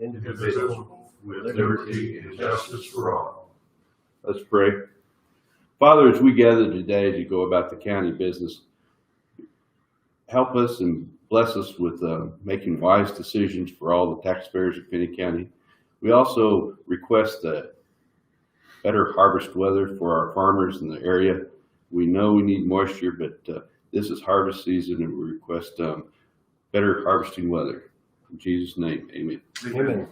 indivisible, with liberty and justice for all. Let's pray. Father, as we gather today to go about the county business, help us and bless us with making wise decisions for all the taxpayers of Finney County. We also request better harvest weather for our farmers in the area. We know we need moisture, but this is harvest season, and we request better harvesting weather. In Jesus' name, amen. Amen.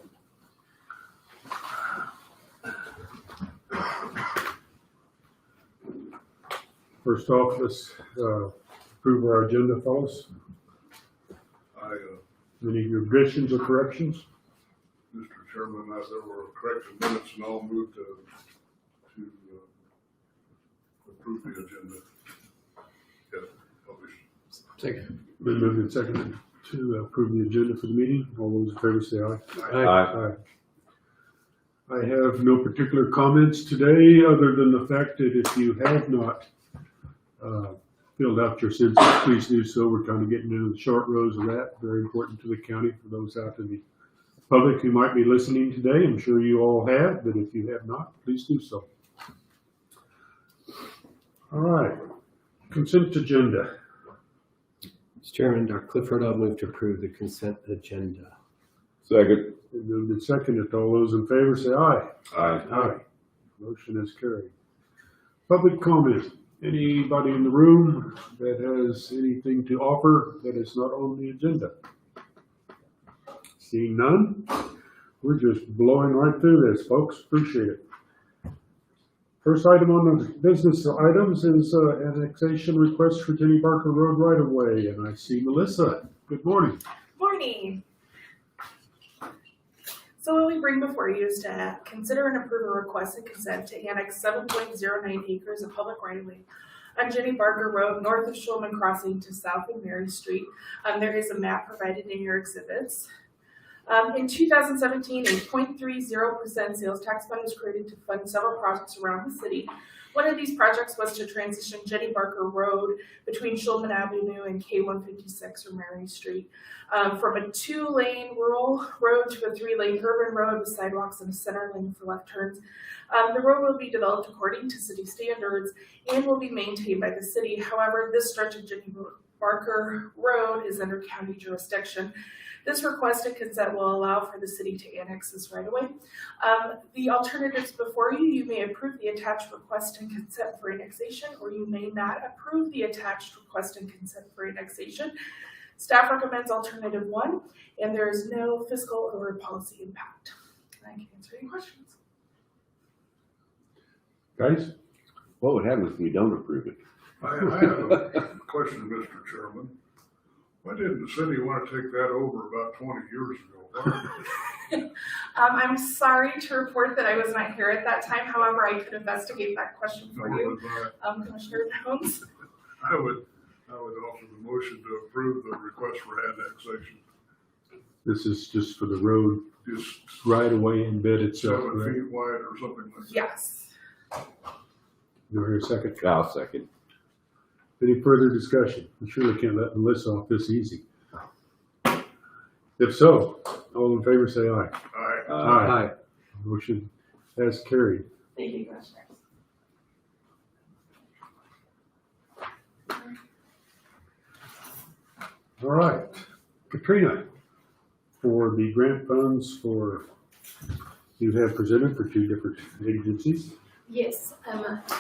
First off, let's approve our agenda, fellas. Any additions or corrections? Mr. Chairman, there were corrected minutes, and I'll move to approve the agenda. Yes, published. Second. Been moved and seconded to approve the agenda for the meeting. All those in favor say aye. Aye. I have no particular comments today, other than the fact that if you have not filled out your census, please do so. We're kind of getting into the short rows of that. Very important to the county for those out in the public who might be listening today. I'm sure you all have, but if you have not, please do so. All right, consent agenda. Mr. Chairman, Dr. Clifford, I'll move to approve the consent agenda. Second. Been moved and seconded. All those in favor say aye. Aye. Aye. Motion is carried. Public comment. Anybody in the room that has anything to offer that is not on the agenda? Seeing none, we're just blowing right through this, folks. Appreciate it. First item on the business items is annexation request for Jenny Barker Road right-of-way, and I see Melissa. Good morning. Morning. So what we bring before you is to consider and approve a request and consent to annex 7.09 acres of public right-of-way on Jenny Barker Road, north of Shulman Crossing to south of Mary Street. There is a map provided in your exhibits. In 2017, a 0.30% sales tax fund was created to fund several projects around the city. One of these projects was to transition Jenny Barker Road between Shulman Avenue and K156 or Mary Street from a 2-lane rural road to a 3-lane urban road with sidewalks and a center lane for left turns. The road will be developed according to city standards and will be maintained by the city. However, this stretch of Jenny Barker Road is under county jurisdiction. This request and consent will allow for the city to annex this right away. The alternatives before you, you may approve the attached request and consent for annexation, or you may not approve the attached request and consent for annexation. Staff recommends alternative 1, and there is no fiscal or policy impact. I can answer any questions. Guys? What would happen if we don't approve it? I have a question, Mr. Chairman. Why didn't the city want to take that over about 20 years ago? I'm sorry to report that I was not here at that time. However, I could investigate that question for you, Commissioner Jones. I would offer the motion to approve the request for annexation. This is just for the road Just right away in bed itself, 7 right? feet wide or something like that. Yes. Do I hear a second? I'll second. Any further discussion? We surely can't let Melissa off this easy. If so, all in favor say aye. Aye. Aye. Motion has carried. Thank you, Commissioners. All right. Katrina, for the grant funds you have presented for 2 different agencies. Yes,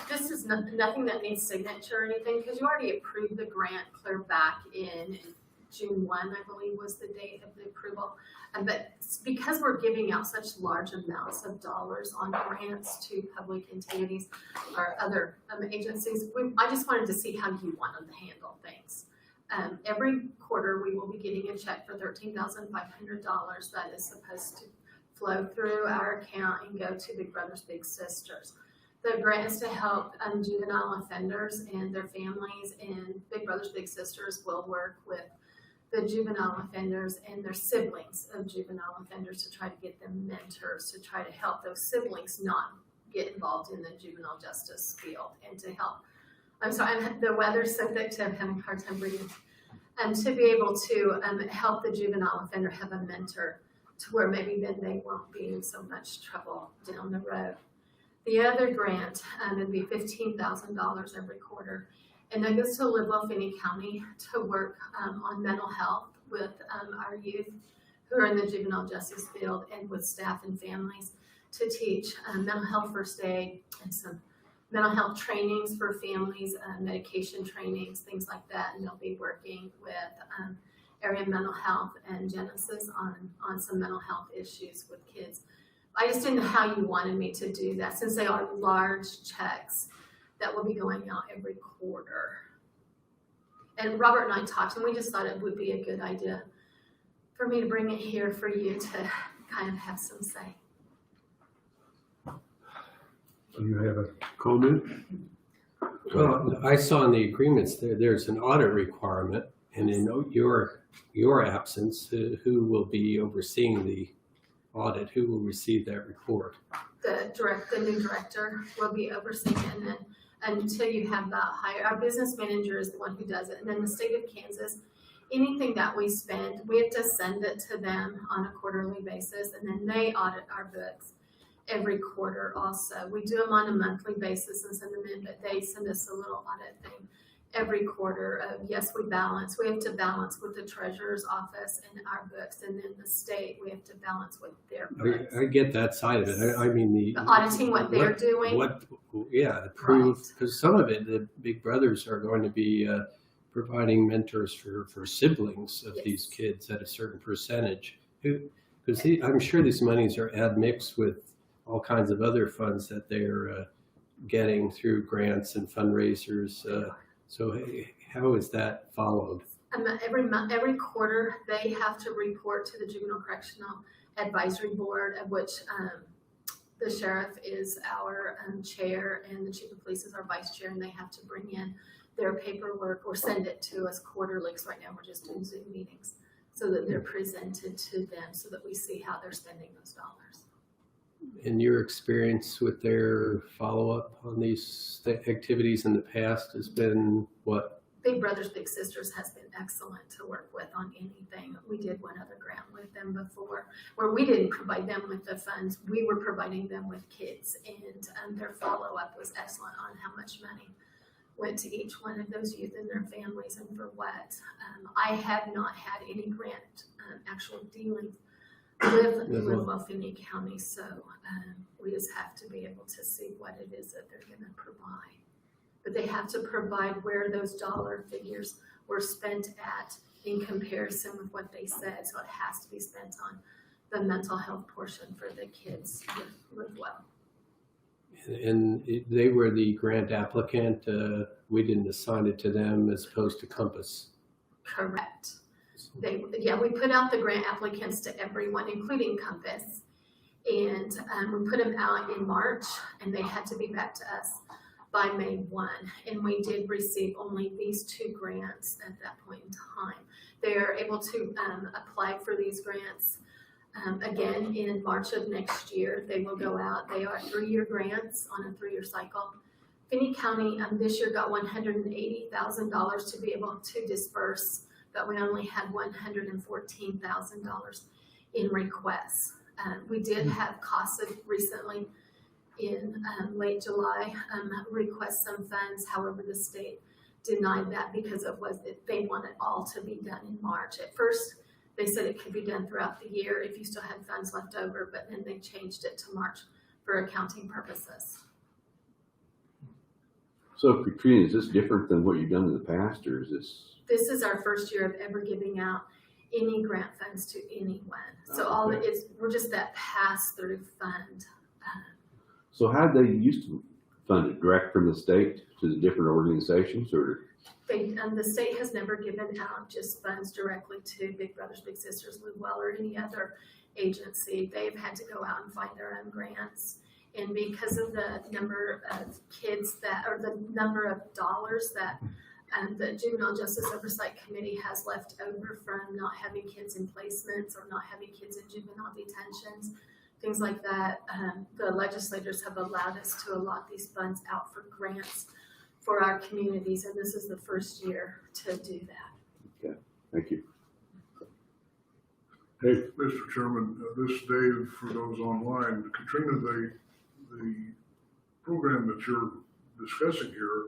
this is nothing that needs signature or anything, because you already approved the grant clear back in June 1, I believe was the date of the approval. But because we're giving out such large amounts of dollars on grants to public entities or other agencies, I just wanted to see how you wanted to handle things. Every quarter we will be getting a check for $13,500 that is supposed to flow through our account and go to Big Brothers Big Sisters. The grant is to help juvenile offenders and their families, and Big Brothers Big Sisters will work with the juvenile offenders and their siblings of juvenile offenders to try to get them mentors to try to help those siblings not get involved in the juvenile justice field and to help. I'm sorry, the weather's so thick I'm having a hard time breathing. And to be able to help the juvenile offender have a mentor to where maybe then they won't be in so much trouble down the road. The other grant would be $15,000 every quarter, and that goes to Lidwell Finney County to work on mental health with our youth who are in the juvenile justice field and with staff and families to teach mental health first aid and some mental health trainings for families, medication trainings, things like that. And they'll be working with Area Mental Health and Genesis on some mental health issues with kids. I just didn't know how you wanted me to do that, since they are large checks that will be going out every quarter. And Robert and I talked, and we just thought it would be a good idea for me to bring it here for you to kind of have some say. Do you have a comment? Well, I saw in the agreements there's an audit requirement, and in your absence, who will be overseeing the audit? Who will receive that report? The new director will be overseeing it, and then until you have that hire, our business manager is the one who does it, and then the state of Kansas, anything that we spend, we have to send it to them on a quarterly basis, and then they audit our books every quarter also. We do them on a monthly basis and send them in, but they send us a little audit thing every quarter of, yes, we balance. We have to balance with the treasurer's office and our books, and then the state, we have to balance with their books. I get that side of it. I mean the Auditing what they're doing. To prove, because some of it, the big brothers are going to be providing mentors for siblings of these kids at a certain percentage. Because I'm sure these monies are admixed with all kinds of other funds that they're getting through grants and fundraisers. So how is that followed? Every quarter, they have to report to the Juvenile Correctional Advisory Board, of which the sheriff is our chair and the chief of police is our vice chair, and they have to bring in their paperwork or send it to us quarterly, because right now we're just doing Zoom meetings, so that they're presented to them so that we see how they're spending those dollars. In your experience with their follow-up on these activities in the past has been what? Big Brothers Big Sisters has been excellent to work with on anything. We did one other grant with them before where we didn't provide them with the funds. We were providing them with kids, and their follow-up was excellent on how much money went to each one of those youth and their families and for what. I have not had any grant actual dealings with Lidwell Finney County, so we just have to be able to see what it is that they're going to provide. But they have to provide where those dollar figures were spent at in comparison with what they said, so it has to be spent on the mental health portion for the kids with Lidwell. And they were the grant applicant. We didn't assign it to them as opposed to Compass. Correct. We put out the grant applicants to everyone, including Compass, and we put them out in March, and they had to be back to us by May 1, and we did receive only these 2 grants at that point in time. They are able to apply for these grants again in March of next year. They will go out. They are 3-year grants on a 3-year cycle. Finney County this year got $180,000 to be able to disperse, but we only had $114,000 in requests. We did have CASA recently in late July request some funds. However, the state denied that because they wanted all to be done in March. At first, they said it could be done throughout the year if you still had funds left over, but then they changed it to March for accounting purposes. So Katrina, is this different than what you've done in the past, or is this? This is our first year of ever giving out any grant funds to anyone. So all it is, we're just that pass-through fund. So how did they used to fund it? Direct from the state to the different organizations, or? The state has never given out just funds directly to Big Brothers Big Sisters, Lidwell, or any other agency. They've had to go out and find their own grants. And because of the number of kids or the number of dollars that the Juvenile Justice Oversight Committee has left over from not having kids in placements or not having kids in juvenile detentions, things like that, the legislators have allowed us to allot these funds out for grants for our communities, and this is the first year to do that. Okay, thank you. Hey, Mr. Chairman, this is Dave for those online. Katrina, the program that you're discussing here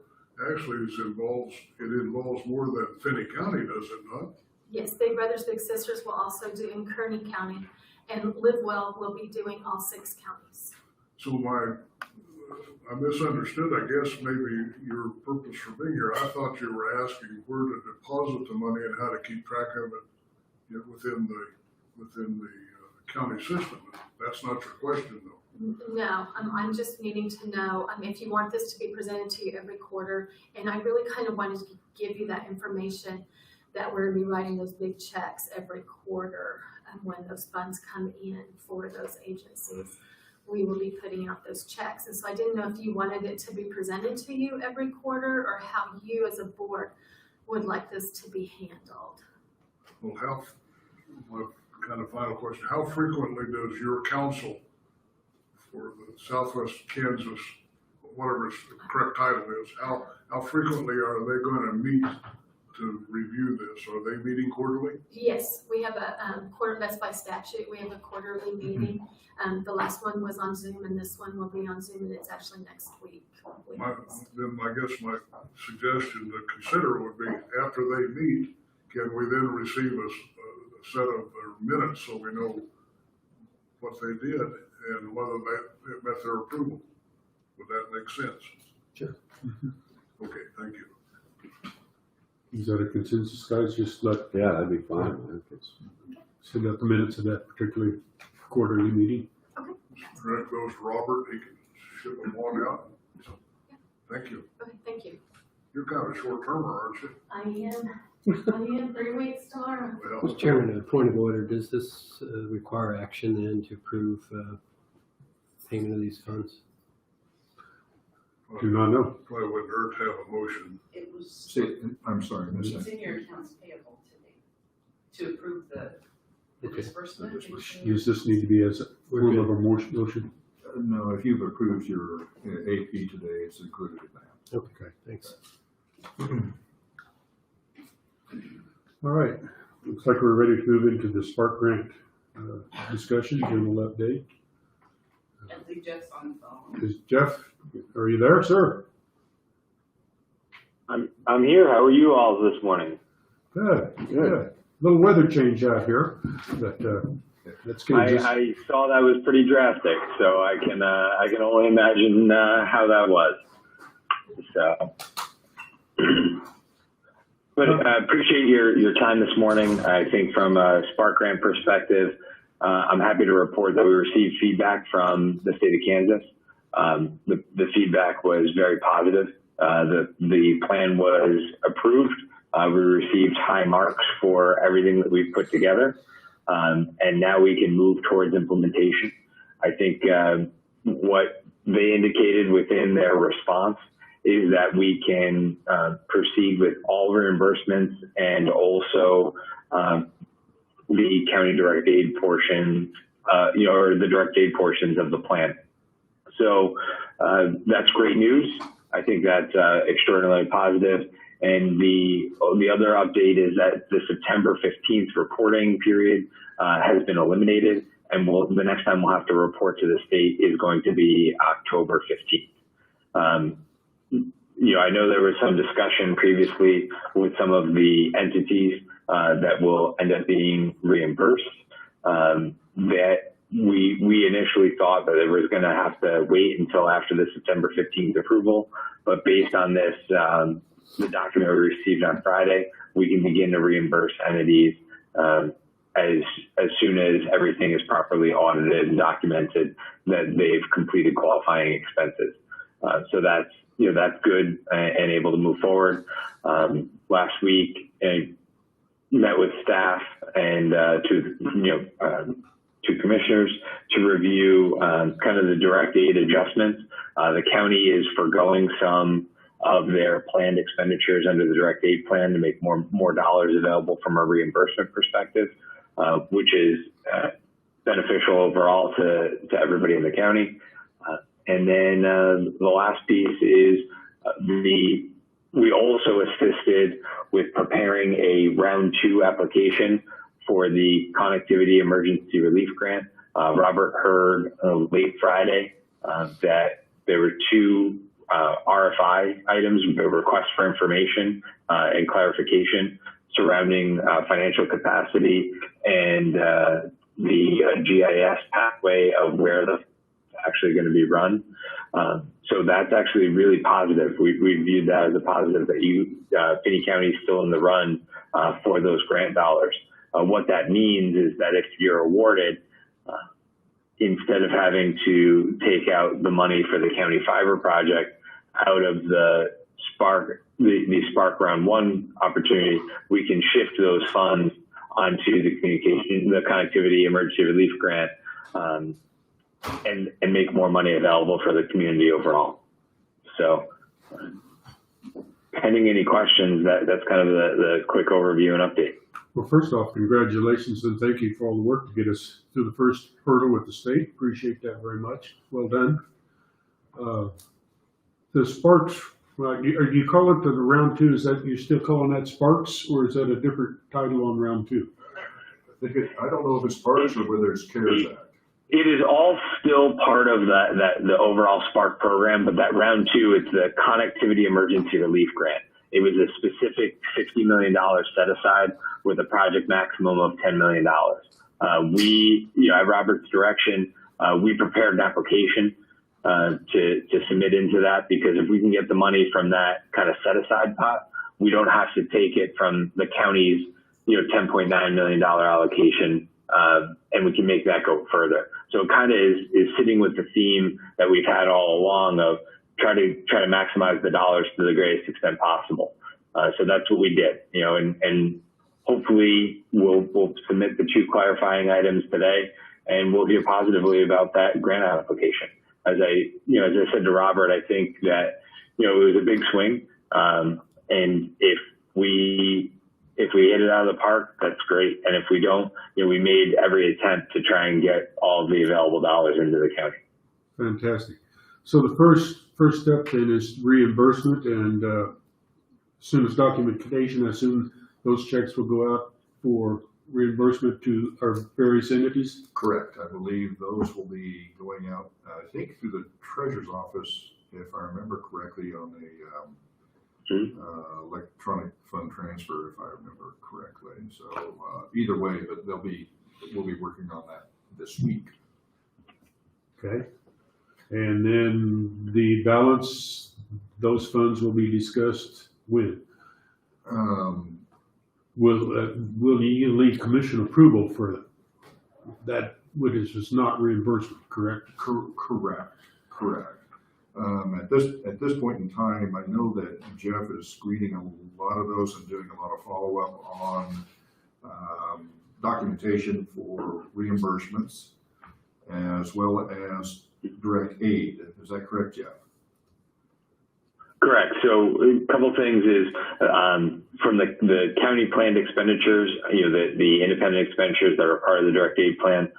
actually involves more than Finney County, does it not? Yes, Big Brothers Big Sisters will also do in Kearney County, and Live Well will be doing all 6 counties. So I misunderstood, I guess, maybe your purpose for being here. I thought you were asking where to deposit the money and how to keep track of it within the county system. That's not your question, though. No, I'm just needing to know if you want this to be presented to you every quarter, and I really kind of wanted to give you that information that we're going to be writing those big checks every quarter when those funds come in for those agencies. We will be putting out those checks. And so I didn't know if you wanted it to be presented to you every quarter or how you as a board would like this to be handled. Well, my kind of final question, how frequently does your council for the Southwest Kansas, whatever its correct title is, how frequently are they going to meet to review this? Are they meeting quarterly? Yes, we have a quarter, that's by statute, we have a quarterly meeting. The last one was on Zoom and this one will be on Zoom, and it's actually next week. Then I guess my suggestion to consider would be after they meet, can we then receive a set of their minutes so we know what they did and whether it met their approval? Would that make sense? Sure. Okay, thank you. is that a consensus, guys? Just Yeah, that'd be fine. send out the minutes of that particular quarterly meeting. That goes to Robert, he can ship them on out. So, thank you. Okay, thank you. You're kind of a short termer, aren't you? I am 3 weeks tomorrow. Well, Mr. Chairman, a point of order, does this require action then to approve payment of these funds? Do not know. Probably wouldn't hurt to have a motion. It was, Say, I'm sorry, Ms. it's in your accounts payable today to approve the Okay. disbursement. Does this need to be as a form of a motion? No, if you've approved your AP today, it's included in that. Okay, thanks. All right, looks like we're ready to move into the Spark Grant discussion, general update. I think Jeff's on the phone. Is Jeff, are you there, sir? I'm here. How are you all this morning? Good, good. Little weather change out here, but that's good. I saw that was pretty drastic, so I can only imagine how that was. So, but I appreciate your time this morning. I think from a Spark Grant perspective, I'm happy to report that we received feedback from the state of Kansas. The feedback was very positive. The plan was approved. We received high marks for everything that we've put together, and now we can move towards implementation. I think what they indicated within their response is that we can proceed with all reimbursements and also the county direct aid portion, or the direct aid portions of the plan. So that's great news. I think that's extraordinarily positive. And the other update is that the September 15th reporting period has been eliminated, and the next time we'll have to report to the state is going to be October 15th. I know there was some discussion previously with some of the entities that will end up being reimbursed. That we initially thought that it was going to have to wait until after the September 15th approval, but based on this, the document we received on Friday, we can begin to reimburse entities as soon as everything is properly audited and documented that they've completed qualifying expenses. So that's good and able to move forward. Last week, I met with staff and two commissioners to review kind of the direct aid adjustments. The county is forgoing some of their planned expenditures under the direct aid plan to make more dollars available from a reimbursement perspective, which is beneficial overall to everybody in the county. And then the last piece is we also assisted with preparing a round 2 application for the Connectivity Emergency Relief Grant. Robert heard late Friday that there were two RFI items, requests for information and clarification surrounding financial capacity and the GIS pathway of where the actually going to be run. So that's actually really positive. We viewed that as a positive that Finney County is still in the run for those grant dollars. What that means is that if you're awarded, instead of having to take out the money for the county fiber project out of the Spark Round 1 opportunity, we can shift those funds onto the Connectivity Emergency Relief Grant, and make more money available for the community overall. So pending any questions, that's kind of the quick overview and update. Well, first off, congratulations and thank you for all the work to get us through the first hurdle with the state. Appreciate that very much. Well done. The Sparks, do you call it the round 2? Is that, you're still calling that Sparks, or is that a different title on round 2? I don't know if it's Sparks or whether it's CARES Act. It is all still part of the overall Spark program, but that round 2, it's the Connectivity Emergency Relief Grant. It was a specific $50 million set aside with a project maximum of $10 million. At Robert's direction, we prepared an application to submit into that, because if we can get the money from that kind of set aside pot, we don't have to take it from the county's $10.9 million allocation, and we can make that go further. So it kind of is sitting with the theme that we've had all along of try to maximize the dollars to the greatest extent possible. So that's what we did, and hopefully we'll submit the 2 clarifying items today, and we'll hear positively about that grant application. As I said to Robert, I think that, it was a big swing. And if we hit it out of the park, that's great. And if we don't, we made every attempt to try and get all of the available dollars into the county. Fantastic. So the first step then is reimbursement, and as soon as documentation, I assume those checks will go out for reimbursement to our various entities? Correct. I believe those will be going out, I think, through the Treasurer's Office, if I remember correctly, on a electronic fund transfer, if I remember correctly. So either way, but we'll be working on that this week. Okay. And then the balance, those funds will be discussed when? Will you need commission approval for that, which is not reimbursement, correct? Correct. At this point in time, I know that Jeff is screening a lot of those and doing a lot of follow-up on documentation for reimbursements, as well as direct aid. Is that correct, Jeff? Correct. So a couple of things is from the county planned expenditures, the independent expenditures that are part of the direct aid plan,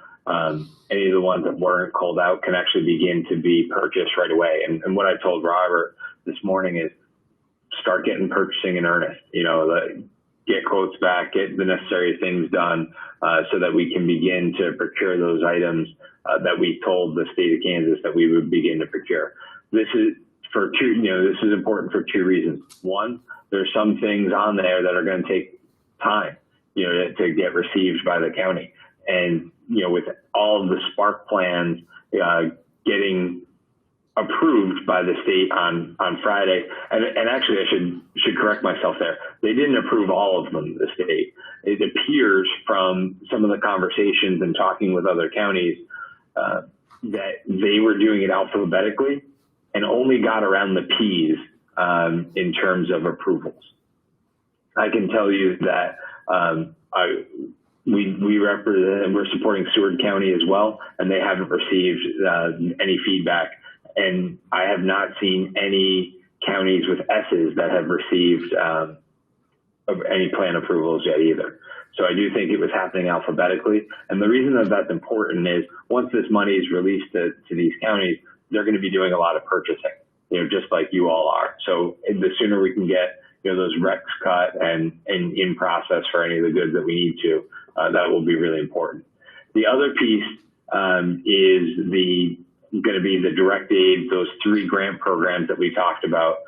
any of the ones that weren't called out can actually begin to be purchased right away. And what I told Robert this morning is start getting purchasing in earnest, get quotes back, get the necessary things done so that we can begin to procure those items that we told the state of Kansas that we would begin to procure. This is this is important for 2 reasons. One, there's some things on there that are going to take time, to get received by the county. And, with all of the Spark plans getting approved by the state on Friday, and actually I should correct myself there. They didn't approve all of them, the state. It appears from some of the conversations and talking with other counties that they were doing it alphabetically and only got around the P's in terms of approvals. I can tell you that we represent, and we're supporting Seward County as well, and they haven't received any feedback. And I have not seen any counties with S's that have received any plan approvals yet either. So I do think it was happening alphabetically. And the reason that that's important is once this money is released to these counties, they're going to be doing a lot of purchasing, just like you all are. So the sooner we can get, those recs cut and in process for any of the goods that we need to, that will be really important. The other piece is going to be the direct aid, those 3 grant programs that we talked about,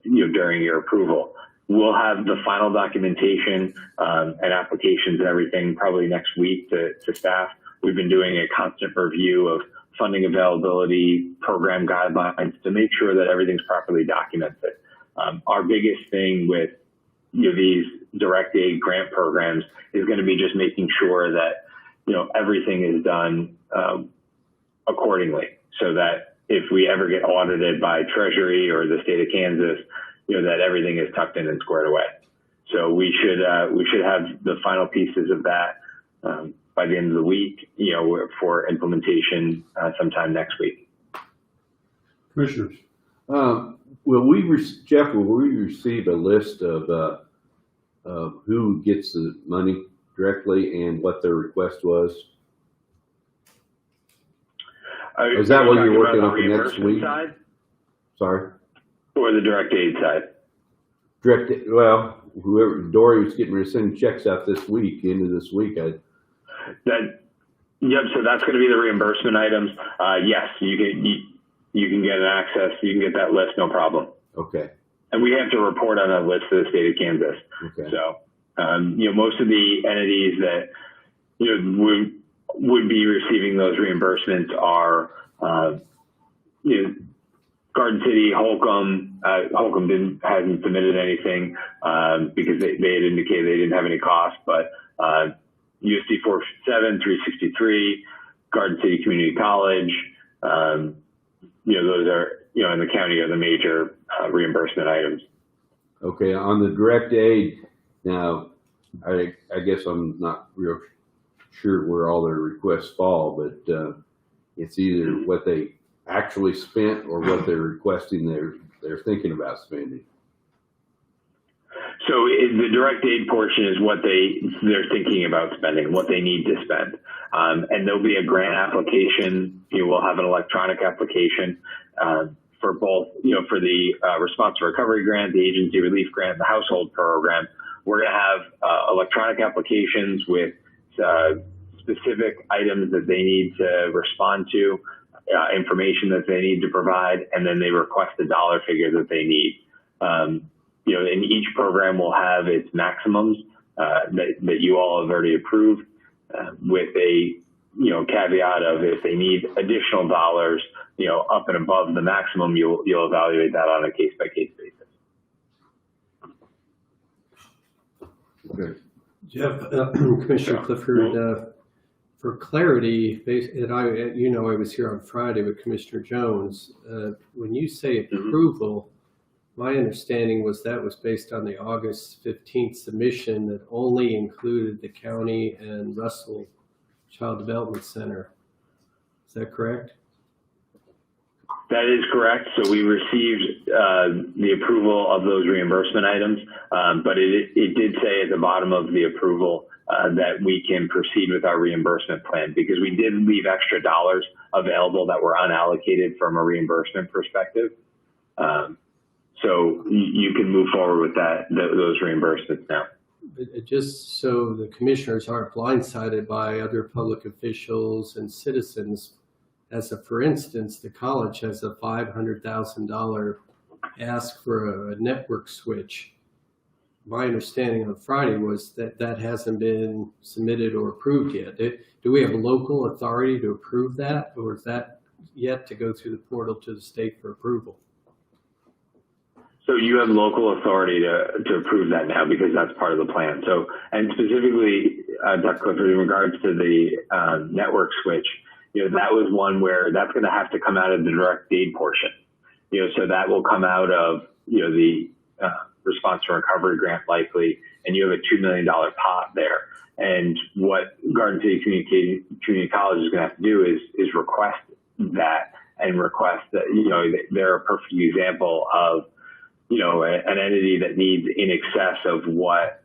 during your approval. We'll have the final documentation and applications and everything probably next week to staff. We've been doing a constant review of funding availability, program guidelines to make sure that everything's properly documented. Our biggest thing with these direct aid grant programs is going to be just making sure that everything is done accordingly, so that if we ever get audited by Treasury or the state of Kansas, that everything is tucked in and squared away. So we should have the final pieces of that by the end of the week, for implementation sometime next week. Commissioners, Jeff, will we receive a list of who gets the money directly and what their request was? Is that what you're working on for next week? Side, Sorry? or the direct aid side? Whoever, Dory was getting ready to send checks out this week, into this week. Yep, so that's going to be the reimbursement items. Yes, you can get an access, you can get that list, no problem. Okay. And we have to report on that list to the state of Kansas. Okay. So, most of the entities that, would be receiving those reimbursements are, Garden City, Holcomb. Holcomb hasn't submitted anything because they had indicated they didn't have any cost, but USD 457, 363, Garden City Community College, those are, in the county are the major reimbursement items. Okay, on the direct aid, now, I guess I'm not real sure where all their requests fall, but it's either what they actually spent or what they're requesting they're thinking about spending. So the direct aid portion is what they're thinking about spending, what they need to spend. And there'll be a grant application. We'll have an electronic application for both, for the response to recovery grant, the agency relief grant, the household program. We're going to have electronic applications with specific items that they need to respond to, information that they need to provide, and then they request the dollar figure that they need. And each program will have its maximums that you all have already approved, with a caveat of if they need additional dollars, up and above the maximum, you'll evaluate that on a case by case basis. Okay. Jeff, Commissioner Clifford, for clarity, and I was here on Friday with Commissioner Jones. When you say approval, my understanding was that was based on the August 15th submission that only included the county and Russell Child Development Center. Is that correct? That is correct. So we received the approval of those reimbursement items, but it did say at the bottom of the approval that we can proceed with our reimbursement plan, because we did leave extra dollars available that were unallocated from a reimbursement perspective. So you can move forward with those reimbursements now. Just so the commissioners aren't blindsided by other public officials and citizens, for instance, the college has a $500,000 ask for a network switch. My understanding on Friday was that hasn't been submitted or approved yet. Do we have a local authority to approve that, or is that yet to go through the portal to the state for approval? So you have local authority to approve that now, because that's part of the plan. So, and specifically, Dr. Clifford, in regards to the network switch, that was one where that's going to have to come out of the direct aid portion. So that will come out of, the response to recovery grant likely, and you have a $2 million pot there. And what Garden City Community College is going to have to do is request that, and request that, they're a perfect example of, an entity that needs in excess of what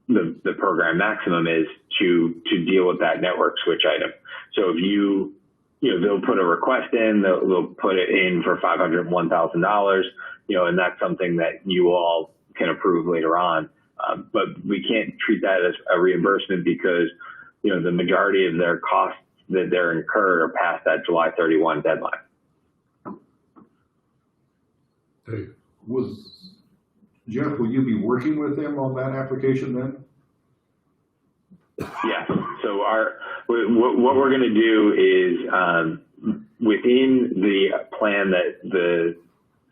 the program maximum is to deal with that network switch item. So if they'll put a request in, they'll put it in for $501,000, and that's something that you all can approve later on. But we can't treat that as a reimbursement because, you know, the majority of their costs that they're incurred are past that July 31 deadline. Dave. Jeff, will you be working with them on that application then? Yeah. So what we're going to do is within the plan that the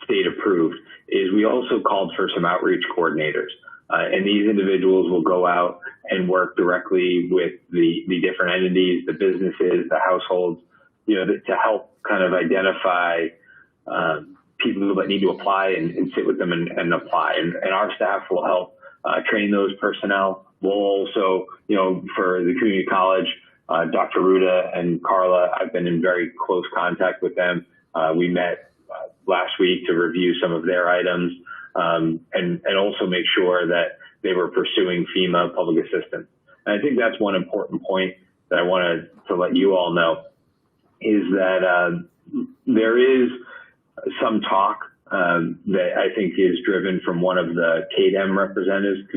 state approved is we also called for some outreach coordinators. And these individuals will go out and work directly with the different entities, the businesses, the households, you know, to help kind of identify people that need to apply and sit with them and apply. And our staff will help train those personnel. We'll also, you know, for the community college, Dr. Ruda and Carla, I've been in very close contact with them. We met last week to review some of their items. And also make sure that they were pursuing FEMA public assistance. And I think that's one important point that I wanted to let you all know is that there is some talk that I think is driven from one of the KDEM representatives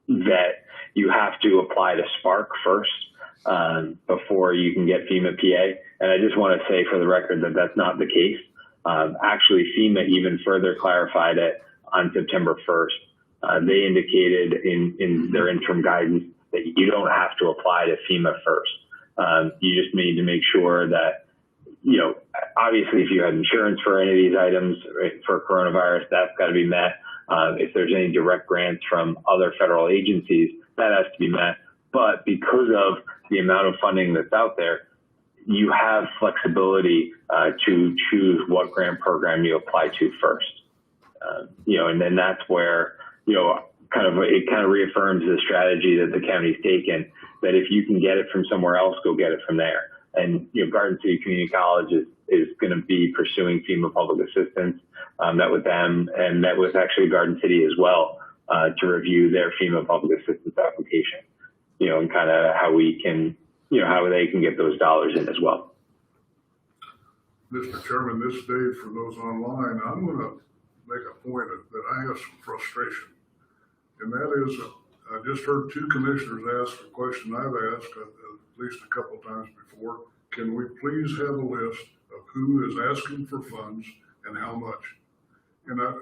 that you have to apply to Spark first before you can get FEMA PA. And I just want to say for the record that that's not the case. Actually, FEMA even further clarified it on September 1st. They indicated in their interim guidance that you don't have to apply to FEMA first. You just need to make sure that, you know, obviously if you had insurance for any of these items for coronavirus, that's got to be met. If there's any direct grants from other federal agencies, that has to be met. But because of the amount of funding that's out there, you have flexibility to choose what grant program you apply to first. You know, and then that's where, you know, it kind of reaffirms the strategy that the county's taken, that if you can get it from somewhere else, go get it from there. And, you know, Garden City Community College is going to be pursuing FEMA public assistance. Met with them and met with actually Garden City as well to review their FEMA public assistance application, you know, and kind of how we can, you know, how they can get those dollars in as well. Mr. Chairman, this day for those online, I'm going to make a point that I have some frustration. And that is, I just heard two commissioners ask a question I've asked at least a couple of times before. Can we please have a list of who is asking for funds and how much? And I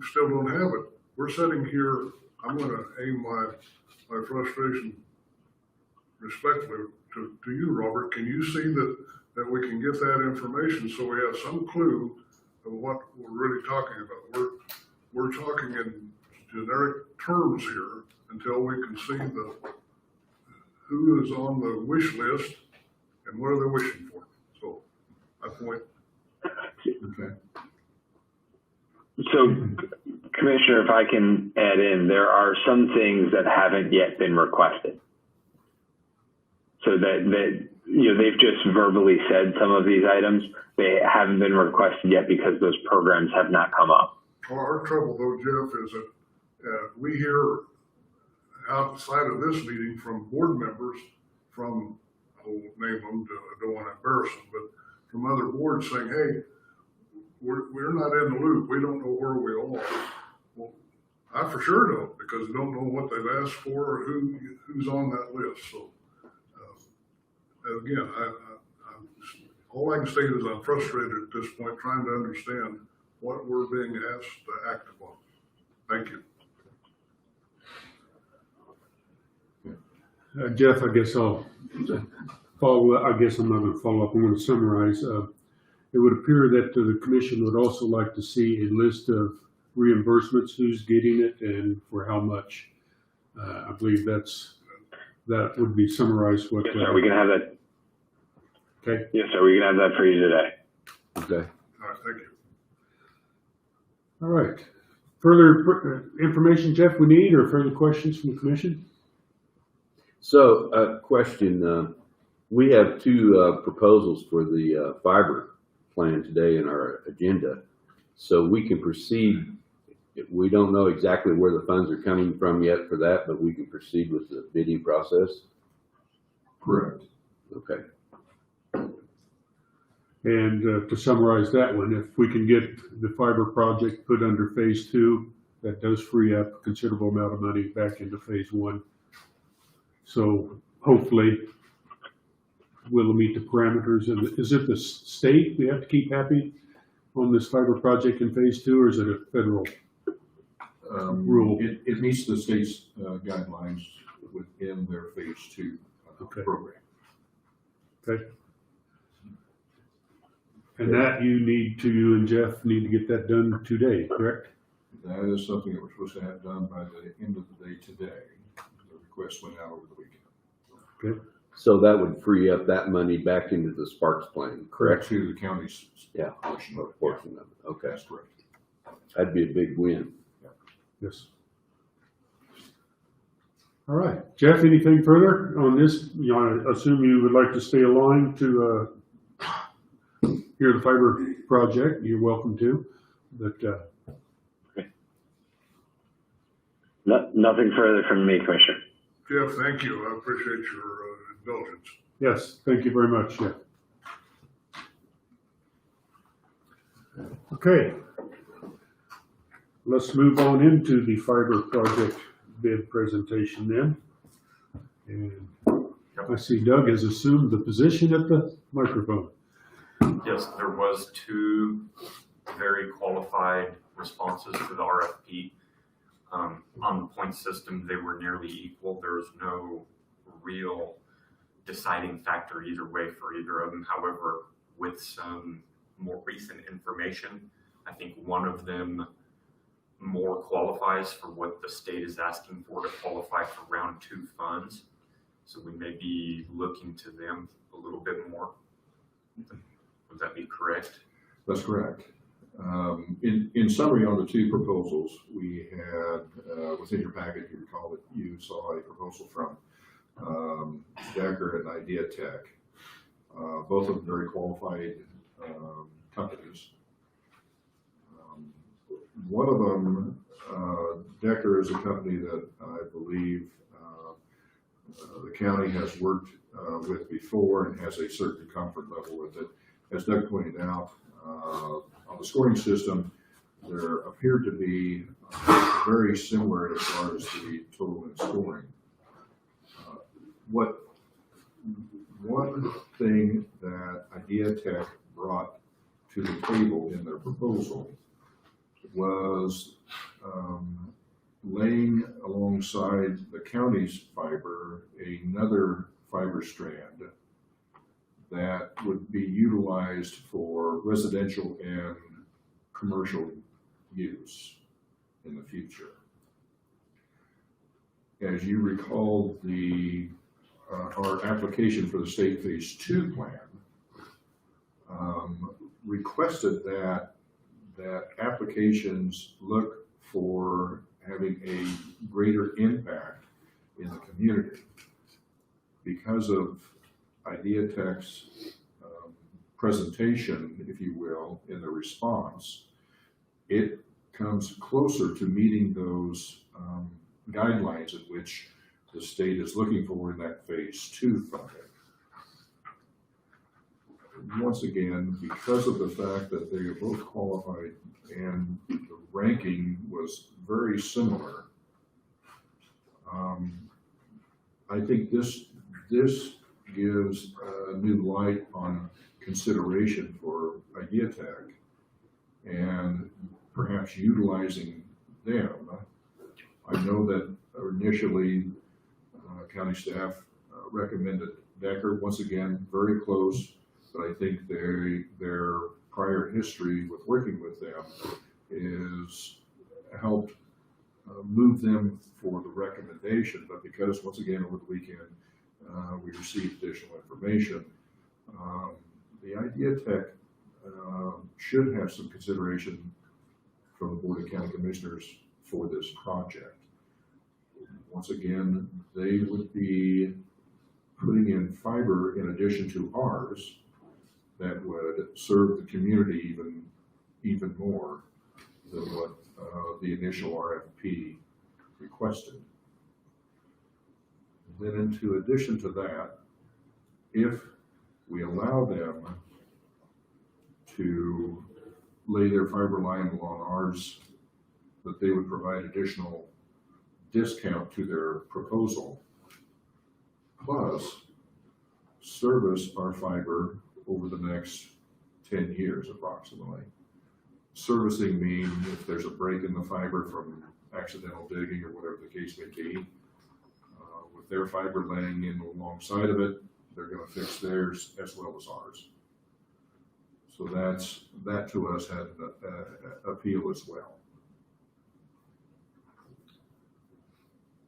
still don't have it. We're sitting here, I'm going to aim my frustration respectfully to you, Robert. Can you see that we can get that information so we have some clue of what we're really talking about? We're talking in generic terms here until we can see who is on the wish list and what are they wishing for. So my point. Okay. So, Commissioner, if I can add in, there are some things that haven't yet been requested. So that you know, they've just verbally said some of these items. They haven't been requested yet because those programs have not come up. Well, our trouble, though, Jeff, is that we hear outside of this meeting from board members from, I won't name them, I don't want to embarrass them, but from other boards saying, hey, we're not in the loop. We don't know where we are. Well, I for sure don't, because I don't know what they've asked for or who's on that list. So, again, all I can state is I'm frustrated at this point trying to understand what we're being asked to act upon. Thank you. Jeff, I guess I'll follow up. I guess I'm not going to follow up. I'm going to summarize. It would appear that the commission would also like to see a list of reimbursements, who's getting it and for how much. I believe that would be summarized. What? Yes, sir. We can have that. Okay. Yes, sir. We can have that for you today. Okay. All right, thank you. All right. Further information, Jeff, we need, or further questions from the commission? So, a question. We have two proposals for the fiber plan today in our agenda. So we can proceed. We don't know exactly where the funds are coming from yet for that, but we can proceed with the bidding process. Correct. Okay. And to summarize that one, if we can get the fiber project put under phase 2 that does free up a considerable amount of money back into phase one. So hopefully we'll meet the parameters. And is it the state we have to keep happy on this fiber project in phase two, or is it a federal? Rule. It meets the state's guidelines within their phase two Okay. program. Okay. And that you and Jeff need to get that done today, correct? That is something that we're supposed to have done by the end of the day today. The request went out over the weekend. So that would free up that money back into the Sparks plan, correct? To the county's Yeah. portion of it. Portion of it. Okay. That's correct. That'd be a big win. Yes. All right. Jeff, anything further on this? You know, I assume you would like to stay aligned to hear the fiber project. You're welcome to. But Nothing further from me, Commissioner. Jeff, thank you. I appreciate your indulgence. yes, thank you very much, Jeff. Okay. Let's move on into the fiber project bid presentation then. And I see Doug has assumed the position at the microphone. Yes, there was 2 very qualified responses to the RFP. On the point system, they were nearly equal. There was no real deciding factor either way for either of them. However, with some more recent information, I think one of them more qualifies for what the state is asking for to qualify for round 2 funds. So we may be looking to them a little bit more. Would that be correct? That's correct. In summary, on the 2 proposals, we had, within your packet, you recall that you saw a proposal from Decker and Idea Tech. Both of them very qualified companies. One of them, Decker, is a company that I believe the county has worked with before and has a certain comfort level with it. As Doug pointed out, on the scoring system, there appeared to be very similar as far as the total in scoring. One thing that Idea Tech brought to the table in their proposal was laying alongside the county's fiber another fiber strand that would be utilized for residential and commercial use in the future. As you recall, our application for the state phase 2 plan requested that applications look for having a greater impact in the community. Because of Idea Tech's presentation, if you will, in the response, it comes closer to meeting those guidelines at which the state is looking for in that phase 2 funding. Once again, because of the fact that they are both qualified and the ranking was very similar, I think this gives a new light on consideration for Idea Tech and perhaps utilizing them. I know that initially county staff recommended Decker. Once again, very close, but I think their prior history with working with them is helped move them for the recommendation. But because, once again, over the weekend, we received additional information, the Idea Tech should have some consideration from the Board of County Commissioners for this project. Once again, they would be putting in fiber in addition to ours that would serve the community even more than what the initial RFP requested. Then in addition to that, if we allow them to lay their fiber line along ours that they would provide additional discount to their proposal, plus service our fiber over the next 10 years approximately. Servicing means if there's a break in the fiber from accidental digging or whatever the case may be, with their fiber laying in alongside of it, they're going to fix theirs as well as ours. So that to us had an appeal as well.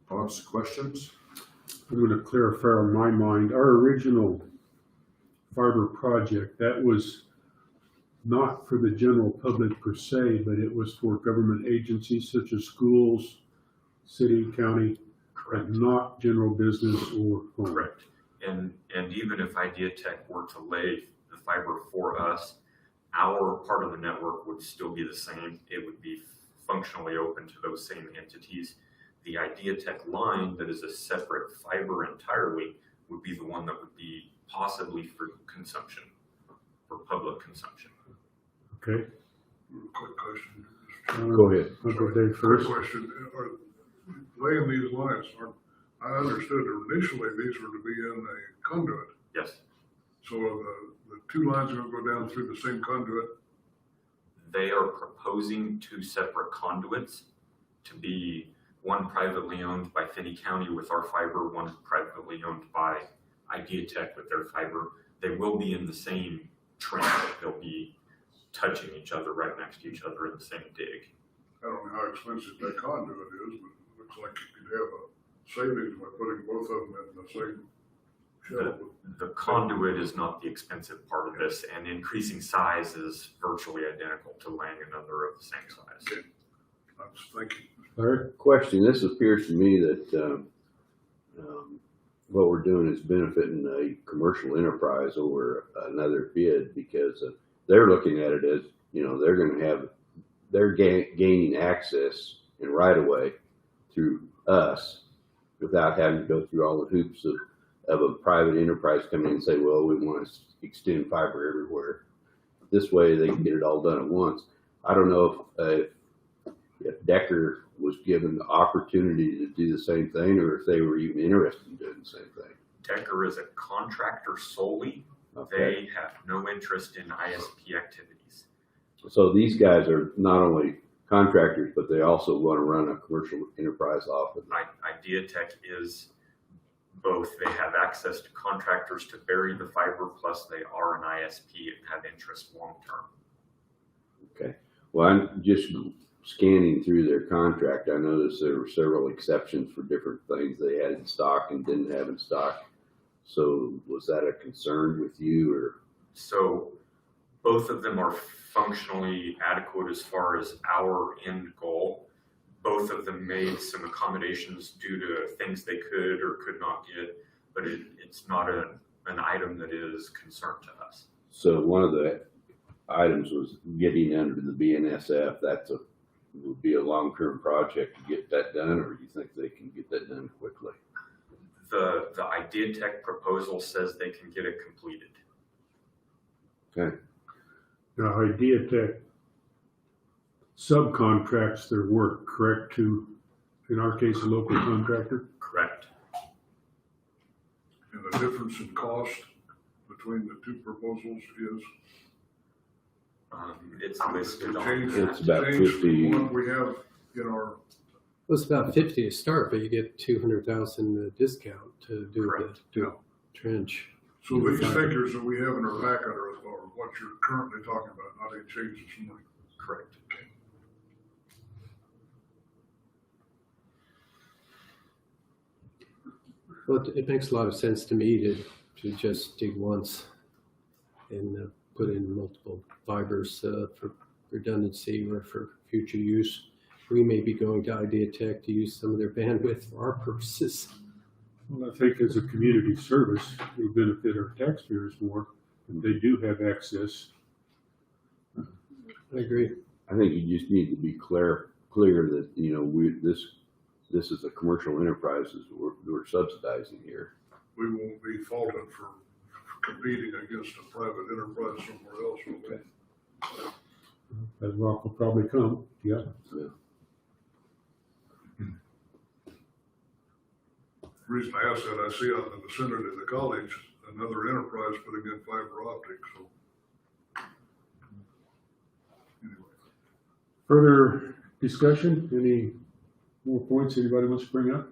Thoughts, questions? I'm going to clarify in my mind, our original fiber project, that was not for the general public per se, but it was for government agencies such as schools, city, county, and not general business or home. Correct. And even if Ideatech were to lay the fiber for us, our part of the network would still be the same. It would be functionally open to those same entities. The Ideatech line that is a separate fiber entirely would be the one that would be possibly for consumption, for public consumption. Okay. Quick question. Go ahead. I'll go Dave First first. question, are laying these lines, I understood initially these were to be in a conduit. Yes, So the two lines are gonna go down through the same conduit. they are proposing two separate conduits to be one privately owned by Finney County with our fiber, one privately owned by Ideatech with their fiber. They will be in the same trench. They'll be touching each other right next to each other in the same dig. I don't know how expensive that conduit is, but it looks like you could have a savings by putting both of them in the same shelf. The conduit is not the expensive part of this, and increasing size is virtually identical to laying another of the same size. Thank you. Larry? Question, this appears to me that what we're doing is benefiting a commercial enterprise over another bid because they're looking at it as, you know, they're going to have, they're gaining access and right of way through us without having to go through all the hoops of a private enterprise coming in and say, well, we want to extend fiber everywhere. This way they can get it all done at once. I don't know if Decker was given the opportunity to do the same thing or if they were even interested in doing the same thing. Decker is a contractor solely. Okay. They have no interest in ISP activities. So these guys are not only contractors, but they also want to run a commercial enterprise off of it. Ideatech is both. They have access to contractors to bury the fiber, plus they are an ISP and have interest long term. Okay. Well, I'm just scanning through their contract. I noticed there were several exceptions for different things they had in stock and didn't have in stock. So was that a concern with you or? So both of them are functionally adequate as far as our end goal. Both of them made some accommodations due to things they could or could not get, but it's not an item that is concern to us. So one of the items was getting under the BNSF. Would be a long-term project to get that done, or do you think they can get that done quickly? The Ideatech proposal says they can get it completed. Okay. Now, Ideatech subcontracts their work, correct, to, in our case, a local contractor? Correct. And the difference in cost between the two proposals is? It's listed on. Change- It's about change 50. What we have in our, Well, it's about 50 to start, but you get 200,000 discount to do Correct. the trench. so these figures that we have in our packet are what you're currently talking about, not any changes this morning. Correct. Well, it makes a lot of sense to me to just dig once and put in multiple fibers for redundancy or for future use. We may be going to Ideatech to use some of their bandwidth for our purposes. Well, I think as a community service, we benefit our taxpayers more if they do have access. I agree. I think you just need to be clear that, you know, this is a commercial enterprise we're subsidizing here. We won't be faulted for competing against a private enterprise somewhere else. Will we? That rock will probably come, yeah. The reason I ask that, I see out in the vicinity of the college, another enterprise putting in fiber optics, so. Anyway. Further discussion? Any more points anybody wants to bring up?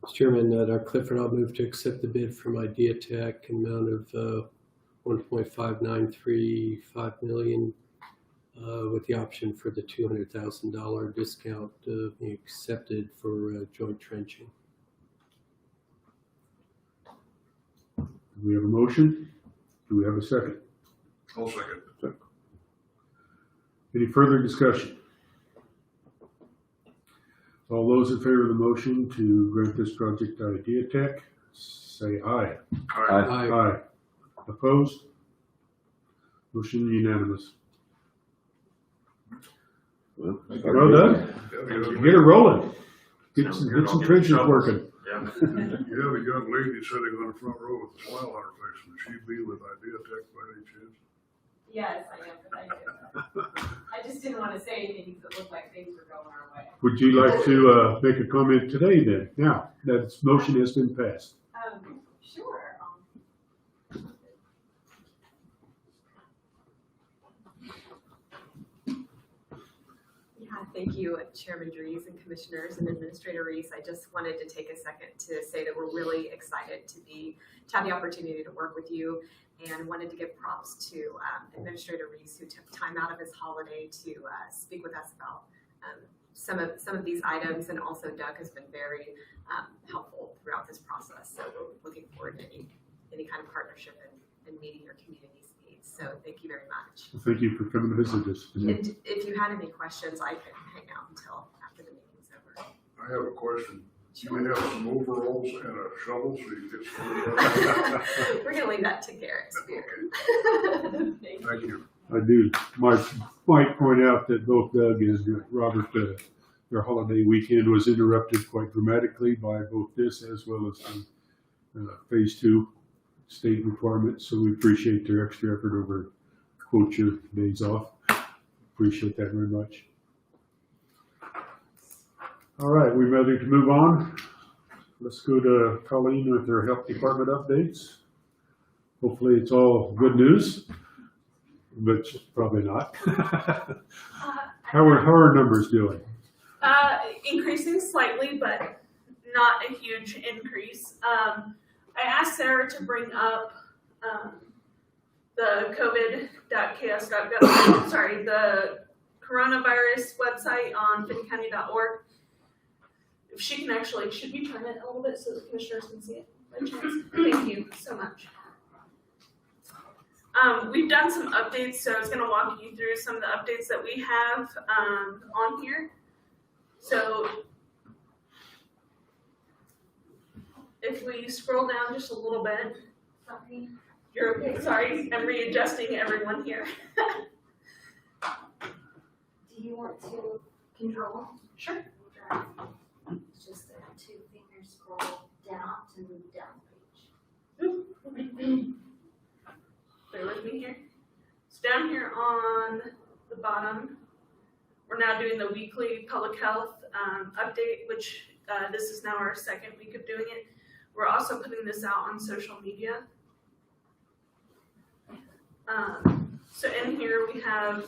Mr. Chairman, Dr. Clifford, I'll move to accept the bid from Ideatech, amount of $1.5935 million, with the option for the $200,000 discount being accepted for joint trenching. Do we have a motion? Do we have a second? I'll second. Any further discussion? All those in favor of the motion to grant this project to Ideatech, say aye. Aye. Aye. Opposed? Motion unanimous. Well Well done. Get it rolling. Get some trenches working. Yeah. You have a young lady sitting on the front row with a smile on her face, would she be with Ideatech by any chance? Yes, I am, but I do. I just didn't want to say anything because it looked like things were going our way. Would you like to make a comment today then? Now, that motion has been passed. Sure. Yeah, thank you, Chairman Dries and Commissioners and Administrator Reese. I just wanted to take a second to say that we're really excited to have the opportunity to work with you, and wanted to give props to Administrator Reese, who took time out of his holiday to speak with us about some of these items, and also Doug has been very helpful throughout this process. So we're looking forward to any kind of partnership and meeting your community's needs. So thank you very much. Well, thank you for coming to visit us. And if you had any questions, I can hang out until after the meeting's over. I have a question. You may have some overalls and a shovel so you can get started. We're gonna leave that to Garrett Spear. Thank you. I do. Might point out that both Doug and Robert, their holiday weekend was interrupted quite dramatically by both this as well as phase 2 state requirements. So we appreciate their extra effort over your days off. Appreciate that very much. All right, we're ready to move on. Let's go to Colleen with her health department updates. Hopefully it's all good news, but probably not. How are numbers doing? Increasing slightly, but not a huge increase. I asked Sarah to bring up the covid.ks.gov, sorry, the coronavirus website on finncounty.org. If she can actually, should we turn it a little bit so the commissioners can see it by chance? Thank you so much. We've done some updates, so I was going to walk you through some of the updates that we have on here. So if we scroll down just a little bit, Sorry. you're okay, sorry, I'm readjusting everyone here. Do you want to control? Sure. It's just a 2-finger scroll down to move down the page. Bear with me here. So down here on the bottom, we're now doing the weekly public health update, which this is now our second week of doing it. We're also putting this out on social media. So in here we have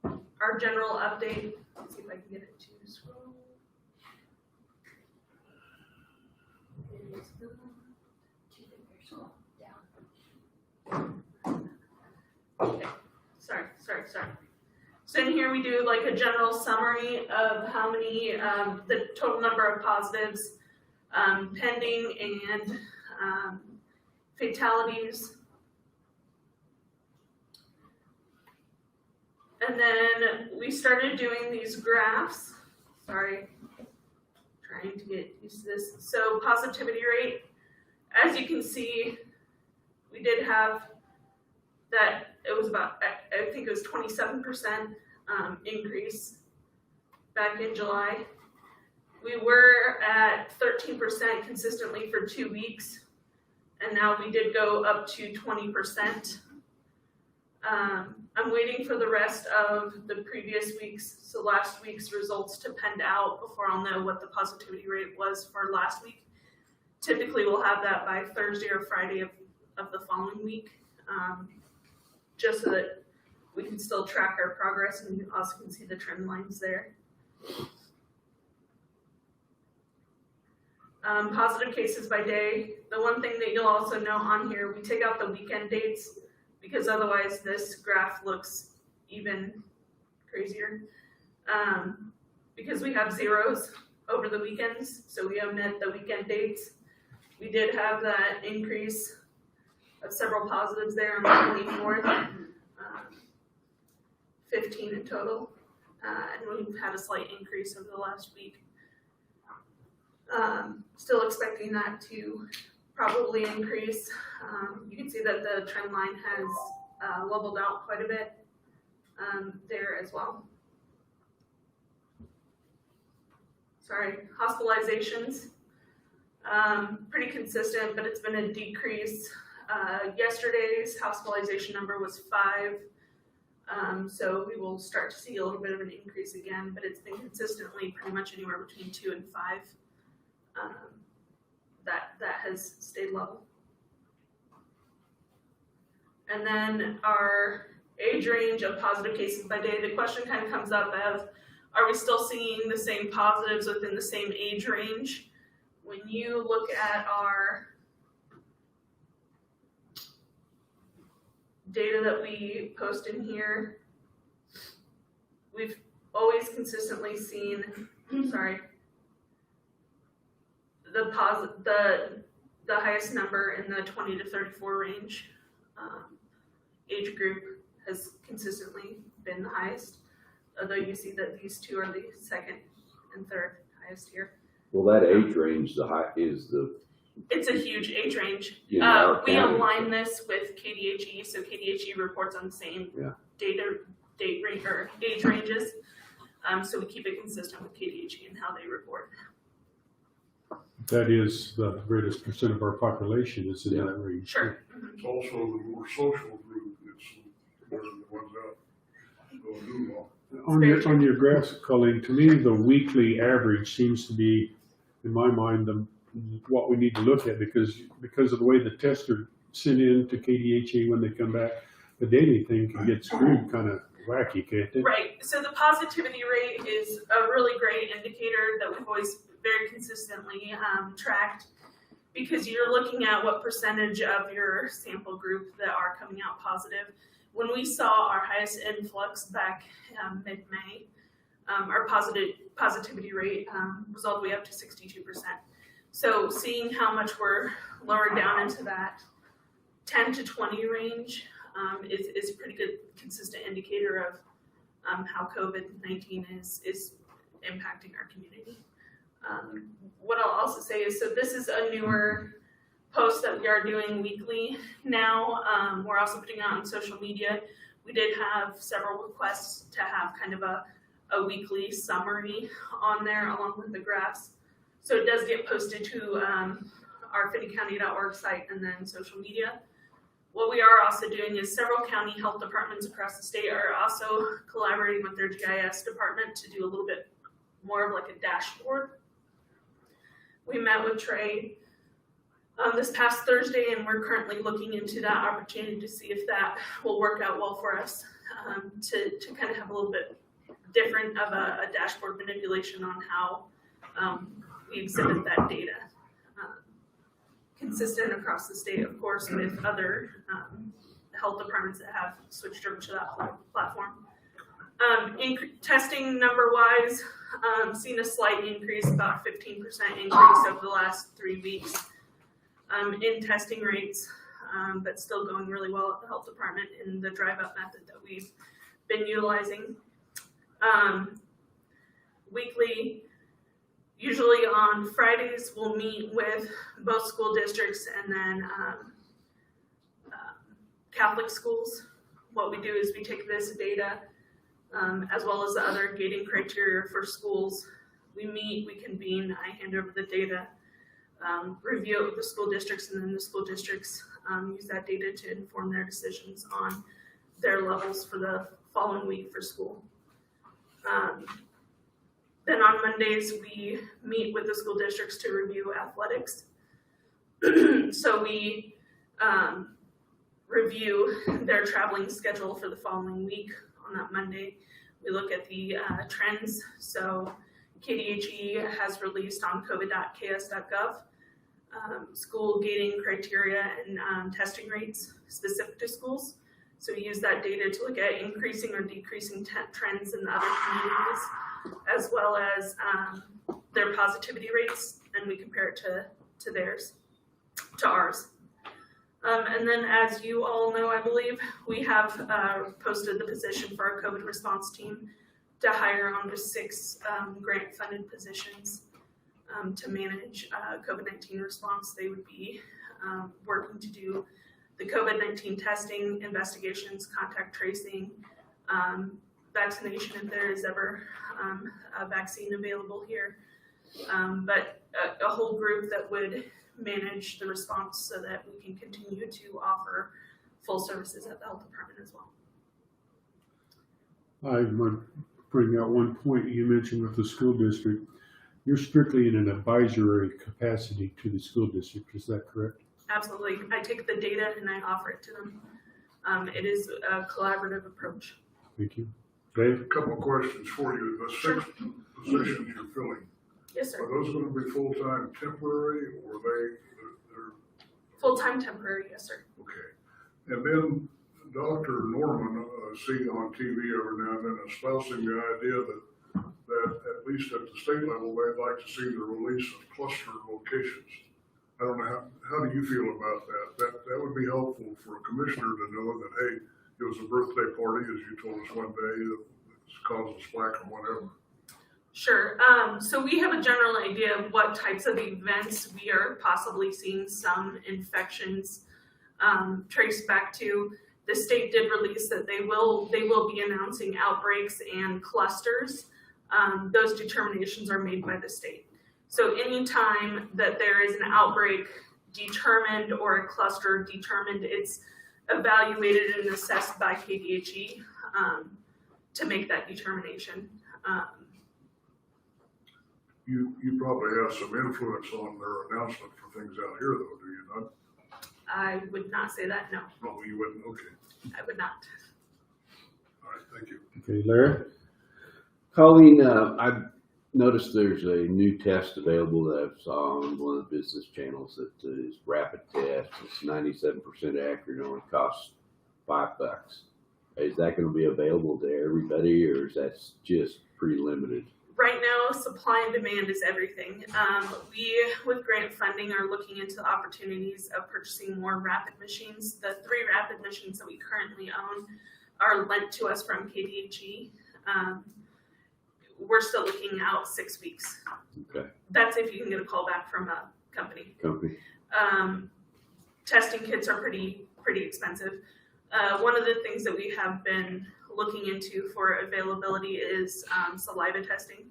our general update. Let's see if I can get it to scroll. Okay, sorry. So in here we do like a general summary of how many, the total number of positives, pending, and fatalities. And then we started doing these graphs. Sorry, trying to get used to this. So positivity rate, as you can see, we did have that. It was about, I think it was 27% increase back in July. We were at 13% consistently for 2 weeks, and now we did go up to 20%. I'm waiting for the rest of the previous week's, so last week's results to pen out before I'll know what the positivity rate was for last week. Typically, we'll have that by Thursday or Friday of the following week, just so that we can still track our progress and you also can see the trend lines there. Positive cases by day. The one thing that you'll also note on here, we take out the weekend dates because otherwise this graph looks even crazier. Because we have zeros over the weekends, so we omit the weekend dates. We did have that increase of several positives there on the 24th, 15 in total, and we've had a slight increase over the last week. Still expecting that to probably increase. You can see that the trend line has leveled out quite a bit there as well. Sorry, hospitalizations, pretty consistent, but it's been a decrease. Yesterday's hospitalization number was 5, so we will start to see a little bit of an increase again, but it's been consistently pretty much anywhere between 2 and 5. That has stayed level. And then our age range of positive cases by day, the question kind of comes up of, are we still seeing the same positives within the same age range? When you look at our data that we post in here, we've always consistently seen, the highest number in the 20 to 34 range age group has consistently been the highest, although you see that these two are the second and third highest here. Well, that age range It's a huge age range. in our We county. align this with KDHE, so KDHE reports on the same date range or age ranges. So we keep it consistent with KDHE and how they report. That is the greatest percent of our population is in that range. Sure. It's also the more social group, it's more than the ones out going do well. On your graphs, Colleen, to me, the weekly average seems to be, in my mind, what we need to look at because of the way the tests are sent in to KDHE when they come back, the daily thing can get screwed kind of wacky, can't it? Right. So the positivity rate is a really great indicator that we've always very consistently tracked, because you're looking at what percentage of your sample group that are coming out positive. When we saw our highest influx back mid-May, our positivity rate was all the way up to 62%. So seeing how much we're lowered down into that 10 to 20 range is a pretty good consistent indicator of how COVID-19 is impacting our community. What I'll also say is, so this is a newer post that we are doing weekly now. We're also putting out on social media. We did have several requests to have kind of a weekly summary on there along with the graphs. So it does get posted to our finneycounty.org site and then social media. What we are also doing is several county health departments across the state are also collaborating with their GIS department to do a little bit more of like a dashboard. We met with Trey this past Thursday, and we're currently looking into that opportunity to see if that will work out well for us to kind of have a little bit different of a dashboard manipulation on how we exhibit that data. Consistent across the state, of course, with other health departments that have switched over to that platform. Testing number-wise, seen a slight increase, about 15% increase over the last 3 weeks in testing rates, but still going really well at the health department in the drive-up method that we've been utilizing. Weekly, usually on Fridays, we'll meet with both school districts and then Catholic schools. What we do is we take this data as well as the other gating criteria for schools. We meet, we convene, I hand over the data, review it with the school districts, and then the school districts use that data to inform their decisions on their levels for the following week for school. Then on Mondays, we meet with the school districts to review athletics. So we review their traveling schedule for the following week on that Monday. We look at the trends. So KDHE has released on covid.ks.gov school gating criteria and testing rates specific to schools. So we use that data to look at increasing or decreasing trends in the other communities, as well as their positivity rates, and we compare it to theirs, to ours. And then, as you all know, I believe, we have posted the position for our COVID response team to hire on to 6 grant-funded positions to manage COVID-19 response. They would be working to do the COVID-19 testing, investigations, contact tracing, vaccination if there is ever a vaccine available here, but a whole group that would manage the response so that we can continue to offer full services at the health department as well. I might bring out one point you mentioned with the school district. You're strictly in an advisory capacity to the school district, is that correct? Absolutely. I take the data and I offer it to them. It is a collaborative approach. Thank you. Dave? A couple of questions for you. The 6 positions you're filling, Yes, sir. are those going to be full-time temporary, or they're Full-time temporary, yes, sir. okay? And then Dr. Norman, seen on TV every now and then, espousing the idea that at least at the state level, they'd like to see the release of cluster locations. I don't know, how do you feel about that? That would be helpful for a commissioner to know that, hey, it was a birthday party, as you told us one day, that caused a splash or whatever. Sure. So we have a general idea of what types of events we are possibly seeing some infections traced back to. The state did release that they will be announcing outbreaks and clusters. Those determinations are made by the state. So anytime that there is an outbreak determined or a cluster determined, it's evaluated and assessed by KDHE to make that determination. You probably have some influence on their announcement for things out here, though, do you not? I would not say that, no. No, you wouldn't. Okay. I would not. All right. Thank you. Okay, Larry? Colleen, I've noticed there's a new test available that I saw on one of the business channels that is rapid test. It's 97% accurate, only costs $5. Is that going to be available to everybody, or is that just pretty limited? Right now, supply and demand is everything. We, with grant funding, are looking into the opportunities of purchasing more rapid machines. The 3 rapid machines that we currently own are lent to us from KDHE. We're still looking out 6 weeks. Okay. That's if you can get a call back from a company. Testing kits are pretty expensive. One of the things that we have been looking into for availability is saliva testing.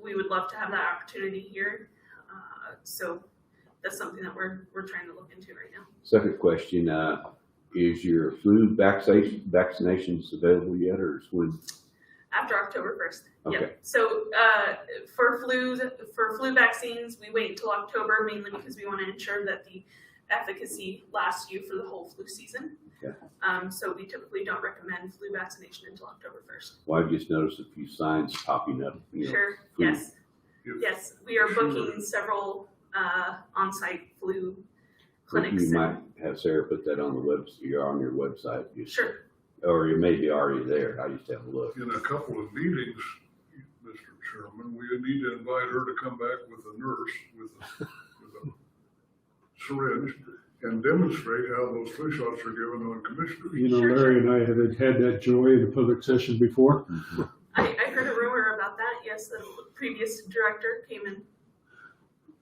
We would love to have that opportunity here. So that's something that we're trying to look into right now. Second question, is your flu vaccinations available yet, or is when? After October 1st. Okay. Yep. So for flu vaccines, we wait until October, mainly because we want to ensure that the efficacy lasts you for the whole flu season. Okay. So we typically don't recommend flu vaccination until October 1st. Well, I just noticed a few signs popping up. Sure. Flu. Yes. Yes. We are booking several on-site flu clinics. You might have Sarah put that on the on your website. Sure. Or it may be already there. I just have a look. In a couple of meetings, Mr. Chairman, we need to invite her to come back with a nurse with a syringe and demonstrate how those flu shots are given on commissioners. You know, Larry and I have had that joy in a public session before. Mm-hmm. I heard a rumor about that. Yes, the previous director came and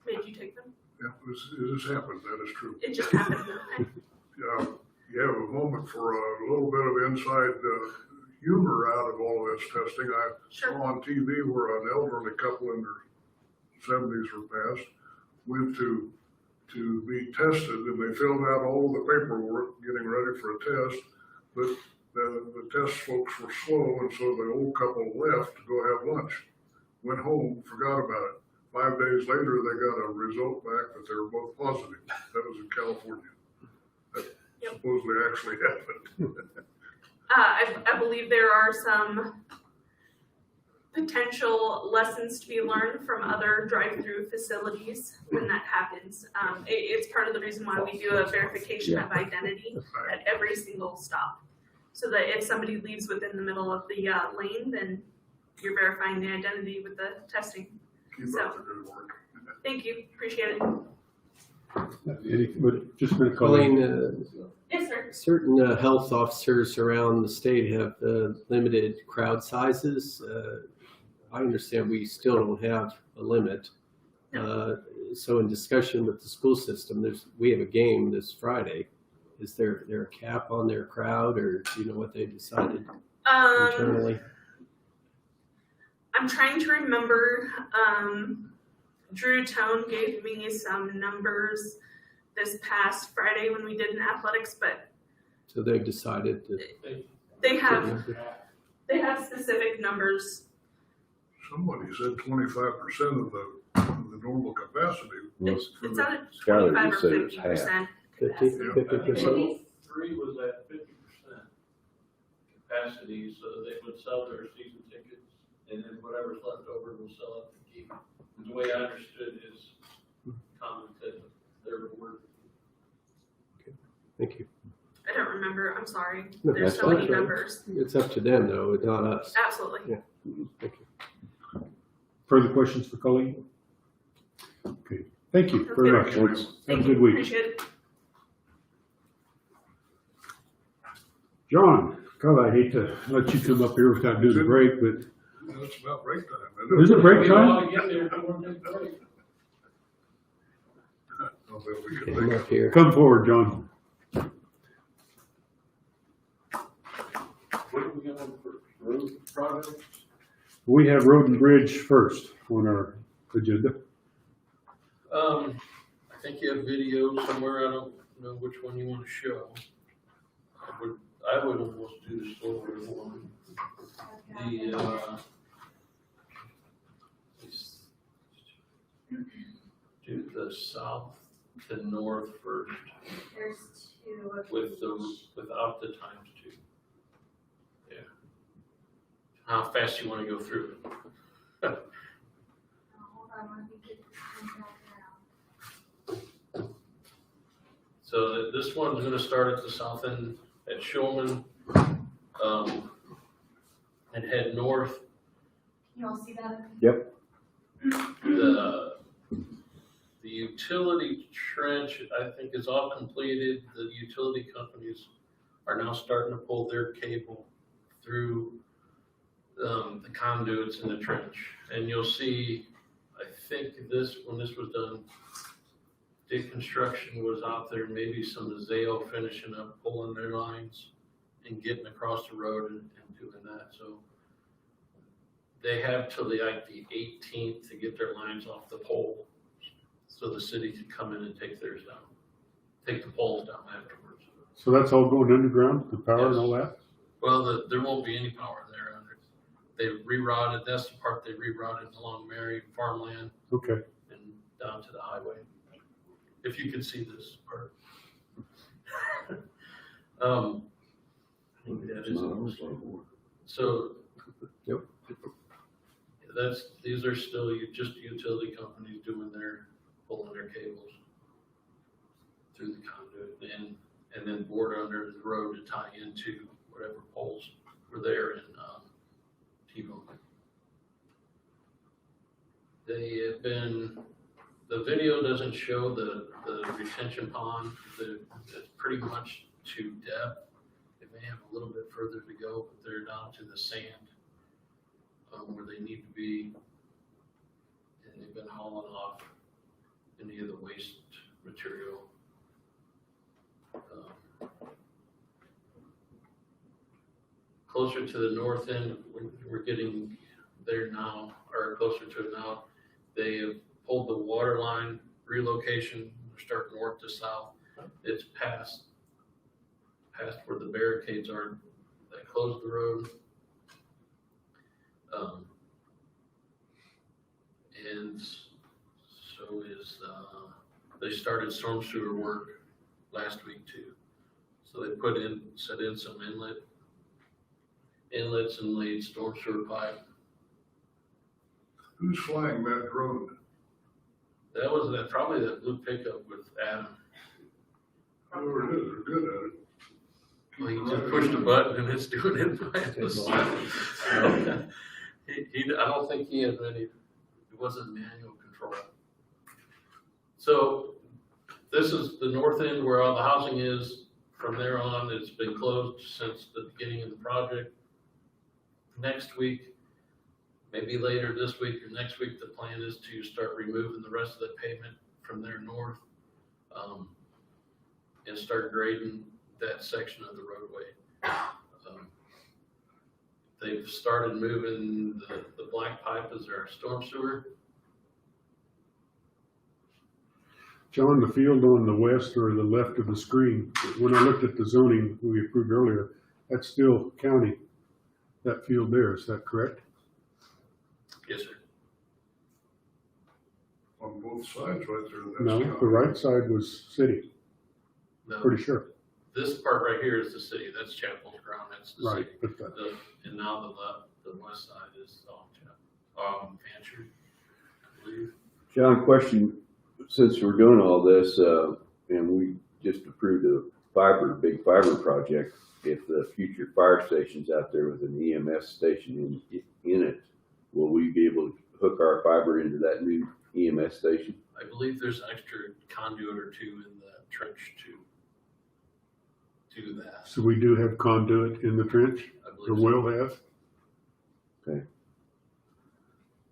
made you take them. Yeah, it has happened. That is true. It just happened. Okay. You have a moment for a little bit of inside humor out of all of this testing. I saw on TV where an elderly couple in their 70s or past went to to be tested, and they filled out all the paperwork getting ready for a test, but the test folks were slow, and so the old couple left to go have lunch. Went home, forgot about it. 5 days later, they got a result back that they were both positive. That was in California. That supposedly actually happened. I believe there are some potential lessons to be learned from other drive-through facilities when that happens. It's part of the reason why we do a verification of identity at every single stop. So that if somebody leaves within the middle of the lane, then you're verifying the identity with the testing. Keep up the good work. Thank you, appreciate it. Just a minute, Colleen. Colleen, Yes, sir. certain health officers around the state have limited crowd sizes. I understand we still don't have a limit. So in discussion with the school system, we have a game this Friday. Is there a cap on their crowd, or do you know what they decided internally? I'm trying to remember. Drew Tone gave me some numbers this past Friday when we did an athletics, but So they've decided to. they have specific numbers. Somebody said 25% of the normal capacity. It's at Skylar 25 or just said it was 50%. 50%. Three was at 50% capacity, so they would sell their season tickets, and then whatever's left over will sell at the game. The way I understood his comment that their board. Thank you. I don't remember. I'm sorry. No, There's that's so many fine. numbers. It's up to them, though. It's not us. Absolutely. Yeah. Thank you. Further questions for Colleen? Okay, thank you very much. Thanks. Have a Thank good you. week. Appreciate it. John, God, I hate to let you come up here without doing a break, but It's about break time. is it break time? Get there before they break. I'll bet we can Get them make up here. Come forward, John. What are we going for? Road projects? We have Road and Bridge first on our agenda. I think you have video somewhere. I don't know which one you want to show. I would almost do the slower one. Do the south to north first There's two of with without the times two. Yeah. How fast you want to go through it? oh, hold on, let me get the back down. So this one's gonna start at the south end at Shulman, and head north. You all see that? Yep. The utility trench, I think, is all completed. The utility companies are now starting to pull their cable through the conduits in the trench. And you'll see, I think when this was done, Dig Construction was out there, maybe some of Zayo finishing up, pulling their lines and getting across the road and doing that. So they have till the 18th to get their lines off the pole, so the city can come in and take theirs down, take the poles down afterwards. So that's all going underground, the power and all that? Well, there won't be any power there. They rerouted, that's the part they rerouted along Mary farmland Okay. and down to the highway. If you can see this part. I think that is. So. Yep. These are still just utility companies pulling their cables through the conduit and then bored under the road to tie into whatever poles were there in T-Bone. They have been, the video doesn't show the retention pond. It's pretty much to depth. They may have a little bit further to go, but they're down to the sand where they need to be. And they've been hauling off any of the waste material. Closer to the north end, we're getting there now, or closer to it now. They have pulled the water line relocation They're starting north to south. It's past where the barricades are that close the road. And so is, they started storm sewer work last week too. So they set in some inlets and laid storm sewer pipe. Who's flying that drone? That was probably that blue pickup with Adam. Whoever it is, they're good at it. Well, he just pushed a button and it's doing it by itself. I don't think he had any, it wasn't manual control. So this is the north end where all the housing is. From there on, it's been closed since the beginning of the project. Next week, maybe later this week or next week, the plan is to start removing the rest of the pavement from there north, and start grading that section of the roadway. They've started moving the black pipe as our storm sewer. John, the field on the west or the left of the screen, when I looked at the zoning we approved earlier, that's still county, that field there, is that correct? Yes, sir. On both sides right there. That's No, county. the right side was city, No, pretty sure. this part right here is the city. That's Chapel's ground. That's the Right, city. but that, And now the west side is Fancher, I believe. John, question, since we're doing all this, and we just approved a big fiber project, if the future fire station's out there with an EMS station in it, will we be able to hook our fiber into that new EMS station? I believe there's an extra conduit or two in the trench to do that. so we do have conduit in the trench, I or believe so. will have?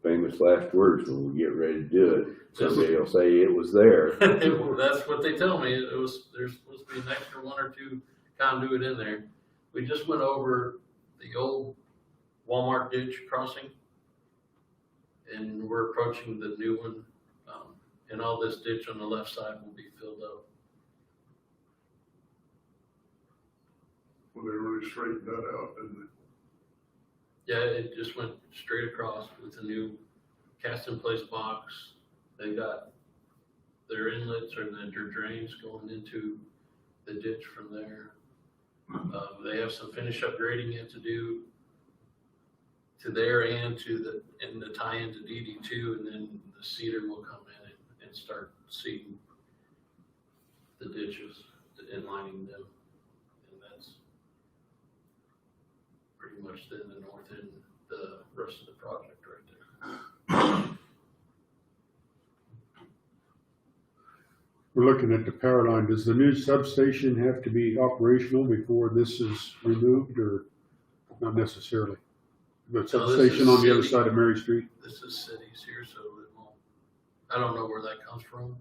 Famous last words when we get ready to do it. Somebody will say it was there. That's what they tell me. There's supposed to be an extra one or two conduit in there. We just went over the old Walmart ditch crossing, and we're approaching the new one. And all this ditch on the left side will be filled up. Well, they really straightened that out, didn't Yeah, it just went straight across with a new cast-in-place box. They got their inlets or their drains going into the ditch from there. They have some finish up grading yet to do to there and to the tie into DD2, and then the seeder will come in and start seeding the ditches and lining them. And that's pretty much then the north end, the rest of the project right there. We're looking at the power line. Does the new substation have to be operational before this is removed, or not necessarily? The No, this substation is on the other city. side of Mary Street? This is cities here, so it won't, I don't know where that comes from.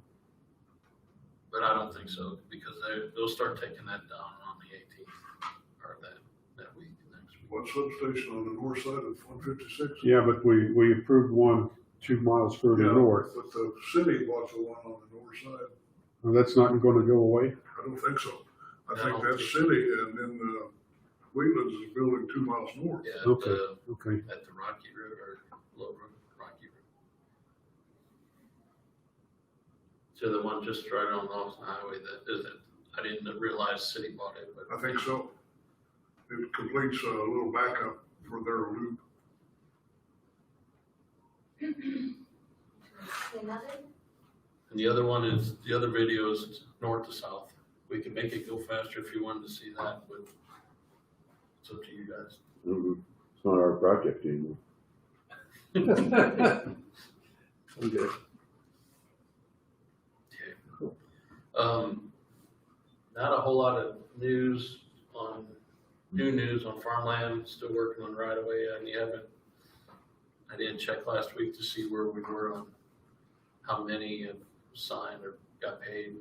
But I don't think so, because they'll start taking that down on the 18th, or that week, next week. they? What substation on the north side of 156? Yeah, but we approved one 2 miles further north. But the city bought the one on the north side. Well, that's not gonna go away? I don't think so. I No. think that's city, and then Wheatlands is building 2 miles north. Yeah, Okay. Okay. at the Rocky Road or Low Road, Rocky Road. So the one just right on Lawson Highway I didn't realize city bought it, but. I think so. It completes a little backup for their loop. Another? And the other one is, the other video is north to south. We can make it go faster if you wanted to see that, but it's up to you guys. It's not our project anymore. Okay. Not a whole lot of new news on farmland, still working on right of way, I didn't check last week to see where we were on how many have signed or got paid.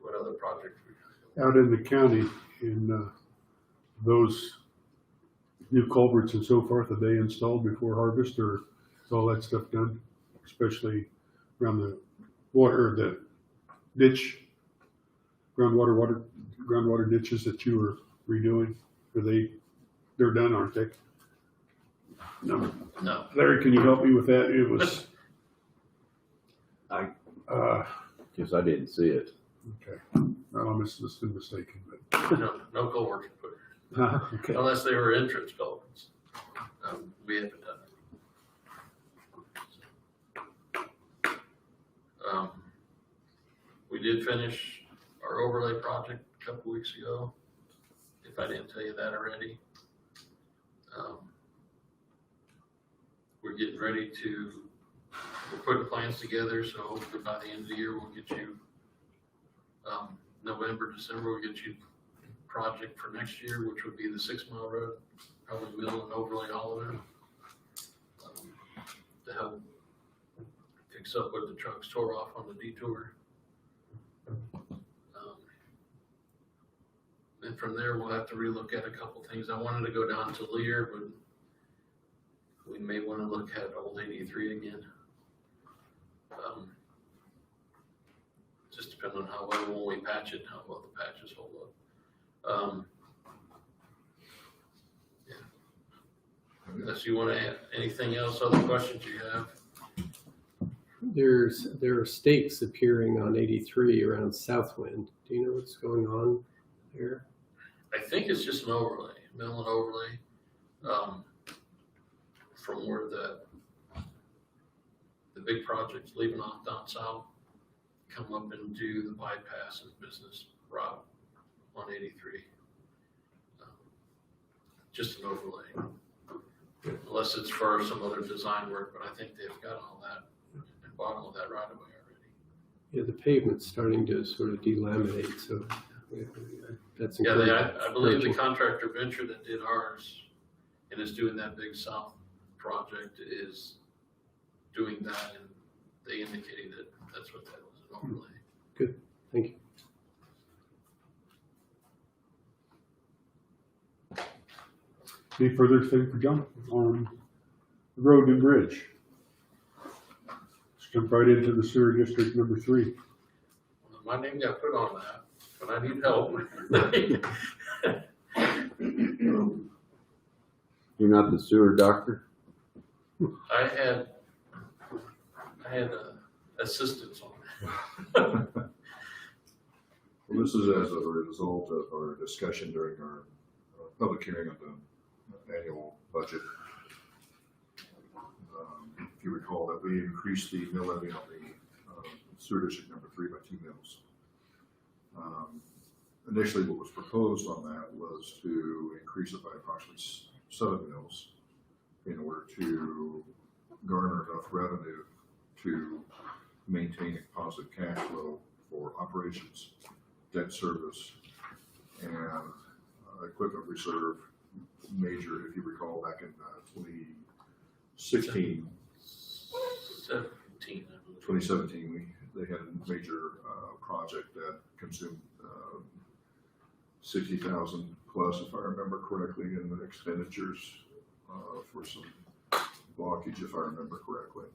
What other projects we got? Out in the county, in those new culverts and so forth, are they installed before harvest, or is all that stuff done? especially around the water, the ditch, groundwater ditches that you were redoing? They're done, aren't they? No. No. Larry, can you help me with that? It was. Because I didn't see it. Okay. Well, I must have been mistaken, but. No culverts put Okay. unless they were entrance culverts. We haven't done it. We did finish our overlay project a couple weeks ago, if I didn't tell you that already. We're getting ready we're putting plans together, so hopefully by the end of the year, we'll get you, November, December, we'll get you a project for next year, which would be the 6 Mile Road, probably mill and overlay all of it. To help fix up what the trucks tore off on the detour. And from there, we'll have to relook at a couple things. I wanted to go down to Lear, but we may want to look at Old 83 again. Just depending on how well when we patch it, how well the patches hold up. Yeah. Unless you want to add anything else, other questions you have? There are stakes appearing on 83 around Southwind. Do you know what's going on there? I think it's just an overlay, mill and overlay, from where the big project's leaving off down south, come up and do the bypass and business route on 83. Just an overlay, unless it's for some other design work, but I think they've got all that and bought all that right away already. Yeah, the pavement's starting to sort of delaminate, so that's Yeah, encouraging. I believe the contractor Venture that did ours and is doing that big south project is doing that, and they indicated that that's what that was, an overlay. Good, thank you. Any further thing for John on the road and bridge? Let's jump right into the sewer district number 3. My name got put on that, but I need help. You're not the sewer doctor? I had assistance on that. Well, this is as a result of our discussion during our public hearing of the annual budget. If you recall that we increased the mill levy on the sewer district number 3 by 2 mills. Initially, what was proposed on that was to increase it by approximately 7 mills in order to garner enough revenue to maintain a positive cash flow for operations, debt service, and equipment reserve major, if you recall, back in 2016. 2017, they had a major project that consumed 60,000 plus, if I remember correctly, in the expenditures for some blockage, if I remember correctly.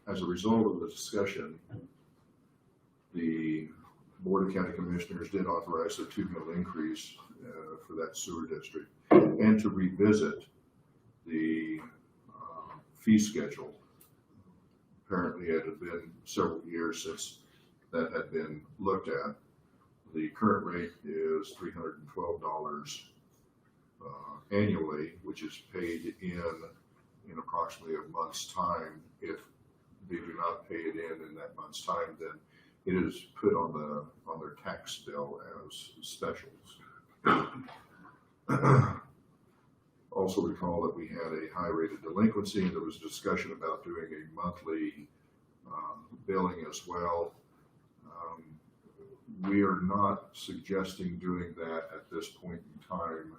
As a result of the discussion, the Board of County Commissioners did authorize a 2 mil increase for that sewer district, and to revisit the fee schedule. Apparently it had been several years since that had been looked at. The current rate is $312 annually, which is paid in approximately a month's time. If they do not pay it in that month's time, then it is put on their tax bill as specials. Also recall that we had a high rate of delinquency, and there was discussion about doing a monthly billing as well. We are not suggesting doing that at this point in time.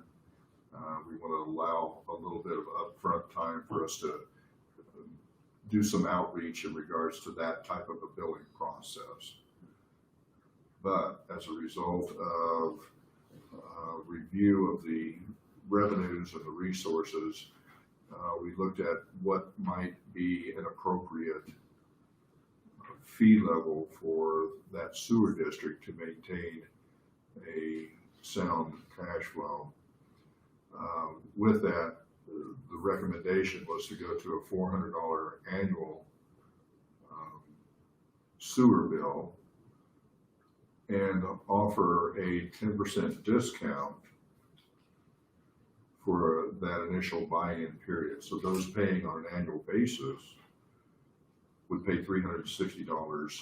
We want to allow a little bit of upfront time for us to do some outreach in regards to that type of a billing process. But as a result of review of the revenues and the resources, we looked at what might be an appropriate fee level for that sewer district to maintain a sound cash flow. With that, the recommendation was to go to a $400 annual sewer bill and offer a 10% discount for that initial buy-in period. So those paying on an annual basis would pay $360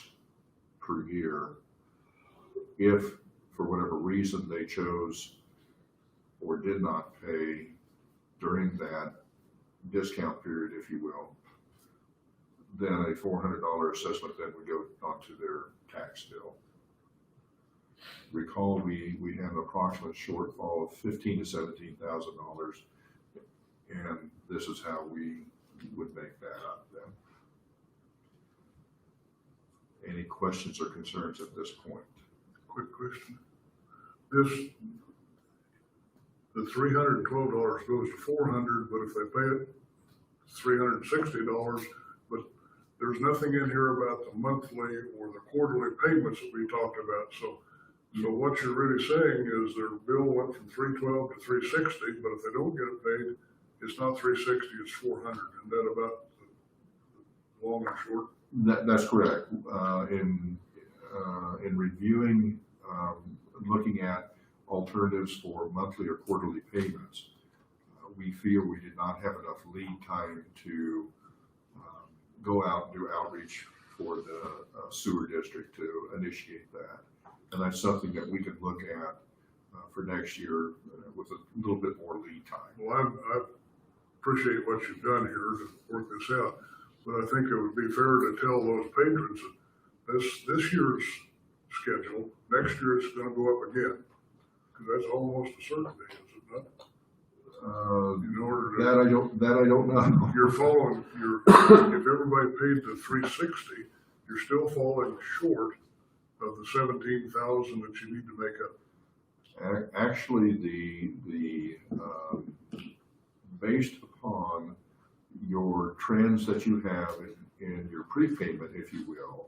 per year if, for whatever reason, they chose or did not pay during that discount period, if you will. Then a $400 assessment then would go onto their tax bill. Recall, we have an approximate shortfall of $15,000 to $17,000, and this is how we would make that up then. Any questions or concerns at this point? Quick question. The $312 goes to $400, but if they pay it, it's $360, but there's nothing in here about the monthly or the quarterly payments that we talked about. So what you're really saying is their bill went from $312 to $360, but if they don't get it paid, it's not $360, it's $400. Isn't that about the long and short? That's correct. In reviewing, looking at alternatives for monthly or quarterly payments, we feel we did not have enough lead time to go out and do outreach for the sewer district to initiate that. And that's something that we could look at for next year with a little bit more lead time. Well, I appreciate what you've done here to work this out, but I think it would be fair to tell those patrons that this year's schedule, next year it's going to go up again, because that's almost a certainty, is it not? In order to, that I don't know. You're falling. If everybody paid the $360, you're still falling short of the $17,000 that you need to make up. Actually, the based upon your trends that you have in your prepayment, if you will,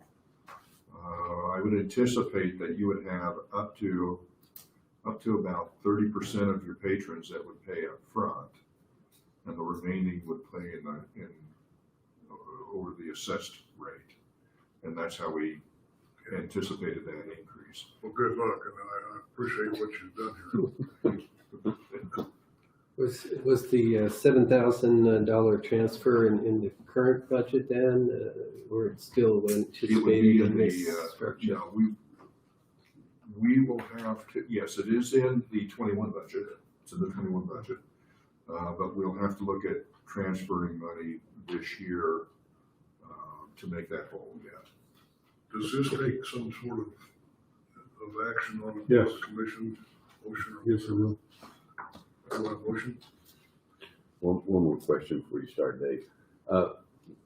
I would anticipate that you would have up to about 30% of your patrons that would pay up front, and the remaining would pay in over the assessed rate, and that's how we anticipated that increase. Well, good luck, and I appreciate what you've done here. Was the $7,000 transfer in the current budget then, or it's still anticipated in this structure? No, we will have to, yes, it is in the 21 budget. It's in the 21 budget. But we'll have to look at transferring money this year to make that whole yet. Does this take some sort of action on the Yes. commission motion? Yes, it will. Motion? One more question before you start, Dave.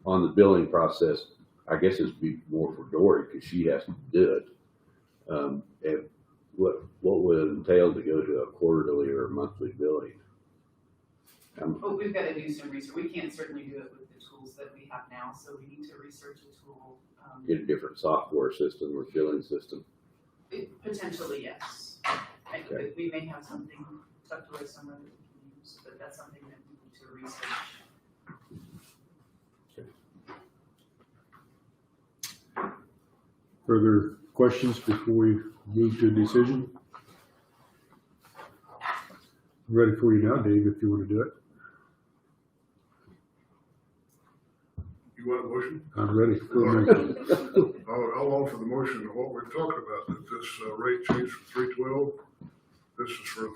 On the billing process, I guess it'd be more for Dory because she has to do it. And what would it entail to go to a quarterly or monthly billing? But we've got to do some research. We can't certainly do it with the tools that we have now, so we need to research a tool. Get a different software system or billing system? Potentially, yes. Okay. We may have something tucked away somewhere that we can use, but that's something that we need to research. Further questions before we move to a decision? I'm ready for you now, Dave, if you want to do it. You want a motion? I'm ready. Go ahead. I'll offer the motion of what we've talked about, that this rate change from 312, this is for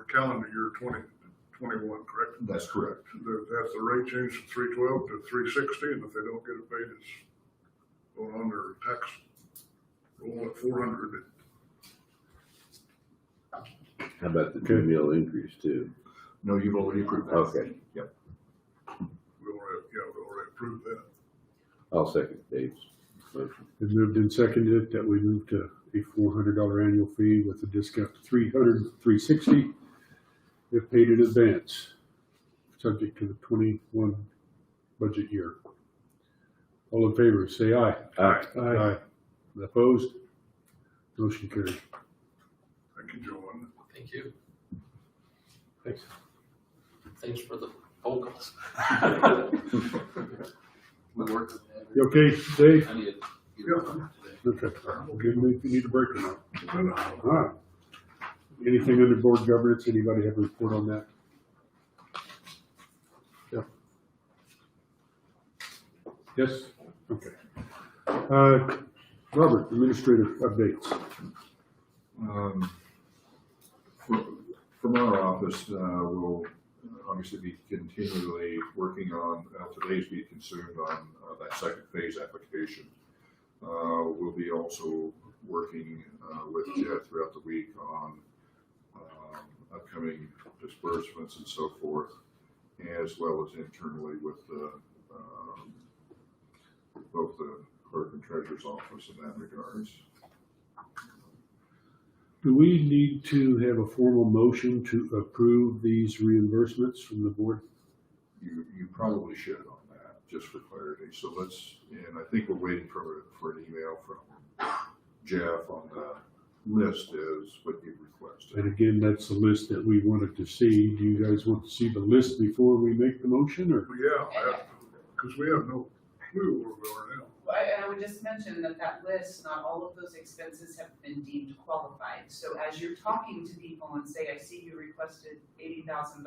calendar year 2021, correct? That's correct. That's the rate change from 312 to 360, and if they don't get it paid, it's going on their tax roll at 400. How about the $2 million increase too? No, you've already approved that. Okay. Yep. We already approved that. I'll second Dave's motion. It's moved and seconded that we move to a $400 annual fee with a discount to $360 if paid in advance. subject to the 21 budget year. All in favor, say aye. Aye. Aye. Opposed? Motion carried. Thank you, John. Thank you. Thanks. Thanks for the phone calls. You okay, Dave? I need Yeah. Okay. Give me if you need a break or not. All right. Anything under board governance? Anybody have a report on that? Yeah. Yes? Okay. Robert, administrative updates. From our office, we'll obviously be continually working on, today's be consumed on that second phase application. We'll be also working with Jeff throughout the week on upcoming disbursements and so forth, as well as internally with both the clerk and treasurer's office in that regards. Do we need to have a formal motion to approve these reimbursements from the board? You probably should on that, just for clarity. So and I think we're waiting for an email from Jeff on the list as what you requested. And again, that's the list that we wanted to see. Do you guys want to see the list before we make the motion, or? Yeah, because we have no clue where we are now. I would just mention that list, not all of those expenses have been deemed qualified. So as you're talking to people and say, I see you requested $80,000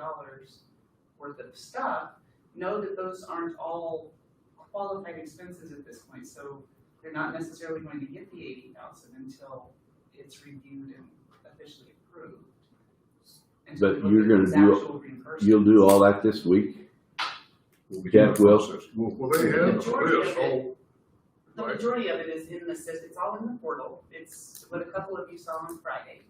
worth of stuff, know that those aren't all qualified expenses at this point. So they're not necessarily going to get the $80,000 until it's reviewed and officially approved. But you're gonna you'll do all that this week? Jeff will? Well, they have the list, oh. The majority of it is in the system. It's all in the portal. It's what a couple of you saw on Friday.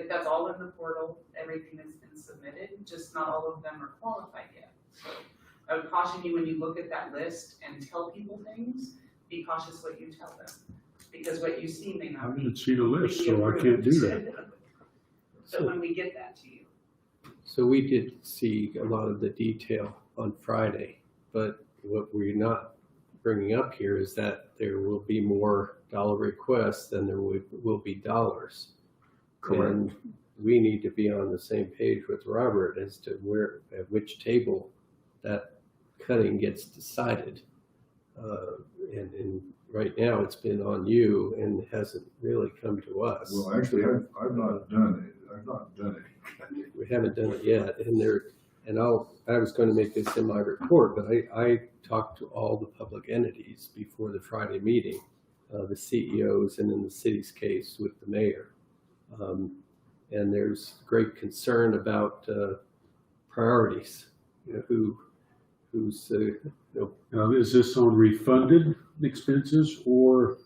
That's all in the portal. Everything has been submitted, just not all of them are qualified yet. So I would caution you when you look at that list and tell people things, be cautious what you tell them. Because what you see may I not be. haven't seen a list, so I can't do that. So when we get that to you. So we did see a lot of the detail on Friday, but what we're not bringing up here is that there will be more dollar requests than there will be dollars. Correct. And we need to be on the same page with Robert as to at which table that cutting gets decided. And right now it's been on you and hasn't really come to us. Well, actually, I've not done it. I've not done it. We haven't done it yet, I was going to make this in my report, but I talked to all the public entities before the Friday meeting, the CEOs, and in the city's case with the mayor. And there's great concern about priorities. Who's Now, is this on refunded expenses or?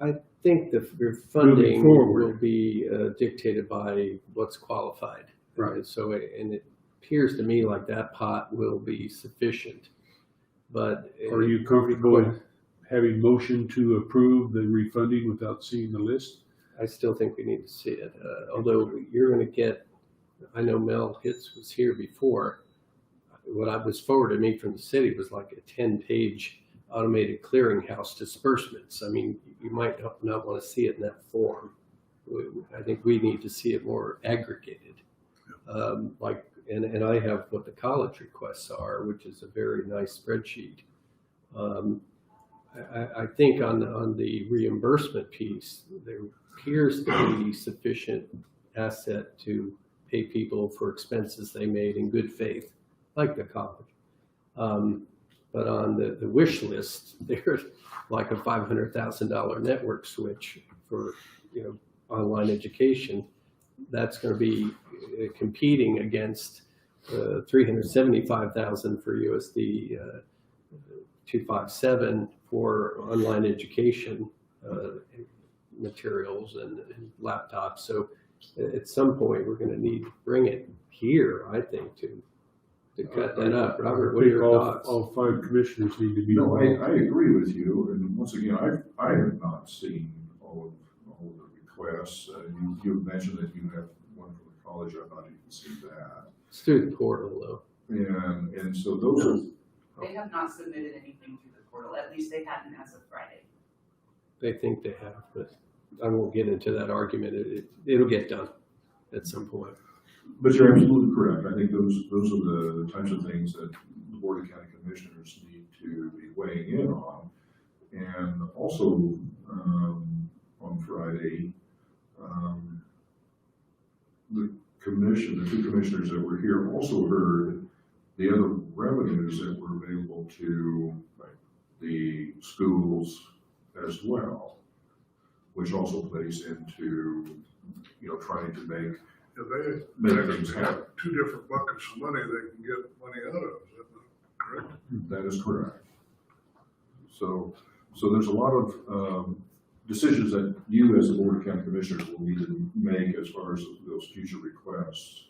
I think the funding forward. will be dictated by what's qualified. Right. So, and it appears to me like that pot will be sufficient. But Are you comfortable having motion to approve the refunding without seeing the list? I still think we need to see it. Although you're going to get, I know Mel Hitz was here before. What I was forwarded me from the city was like a 10-page automated clearinghouse disbursements. I mean, you might not want to see it in that form. I think we need to see it more aggregated. And I have what the college requests are, which is a very nice spreadsheet. I think on the reimbursement piece, there appears to be sufficient asset to pay people for expenses they made in good faith, like the college. But on the wish list, there's like a $500,000 network switch for online education. That's going to be competing against $375,000 for USD 257 for online education materials and laptops. So at some point, we're going to need to bring it here, I think, to cut that up. Robert, what are your thoughts? All 5 commissioners need to be. No, I agree with you. And once again, I have not seen all of the requests. You mentioned that you have one from the college. I've not even seen that. It's through the portal, though. And so those are, They have not submitted anything through the portal, at least they hadn't as of Friday. They think they have, but I won't get into that argument. It'll get done at some point. but you're absolutely correct. I think those are the types of things that the Board of County Commissioners need to be weighing in on. And also, on Friday, the two commissioners that were here also heard the other revenues that were available to the schools as well, which also plays into, trying to make things They happen. have two different buckets of money they can get money out of, is that not correct? That is correct. So there's a lot of decisions that you as the Board of County Commissioners will need to make as far as those future requests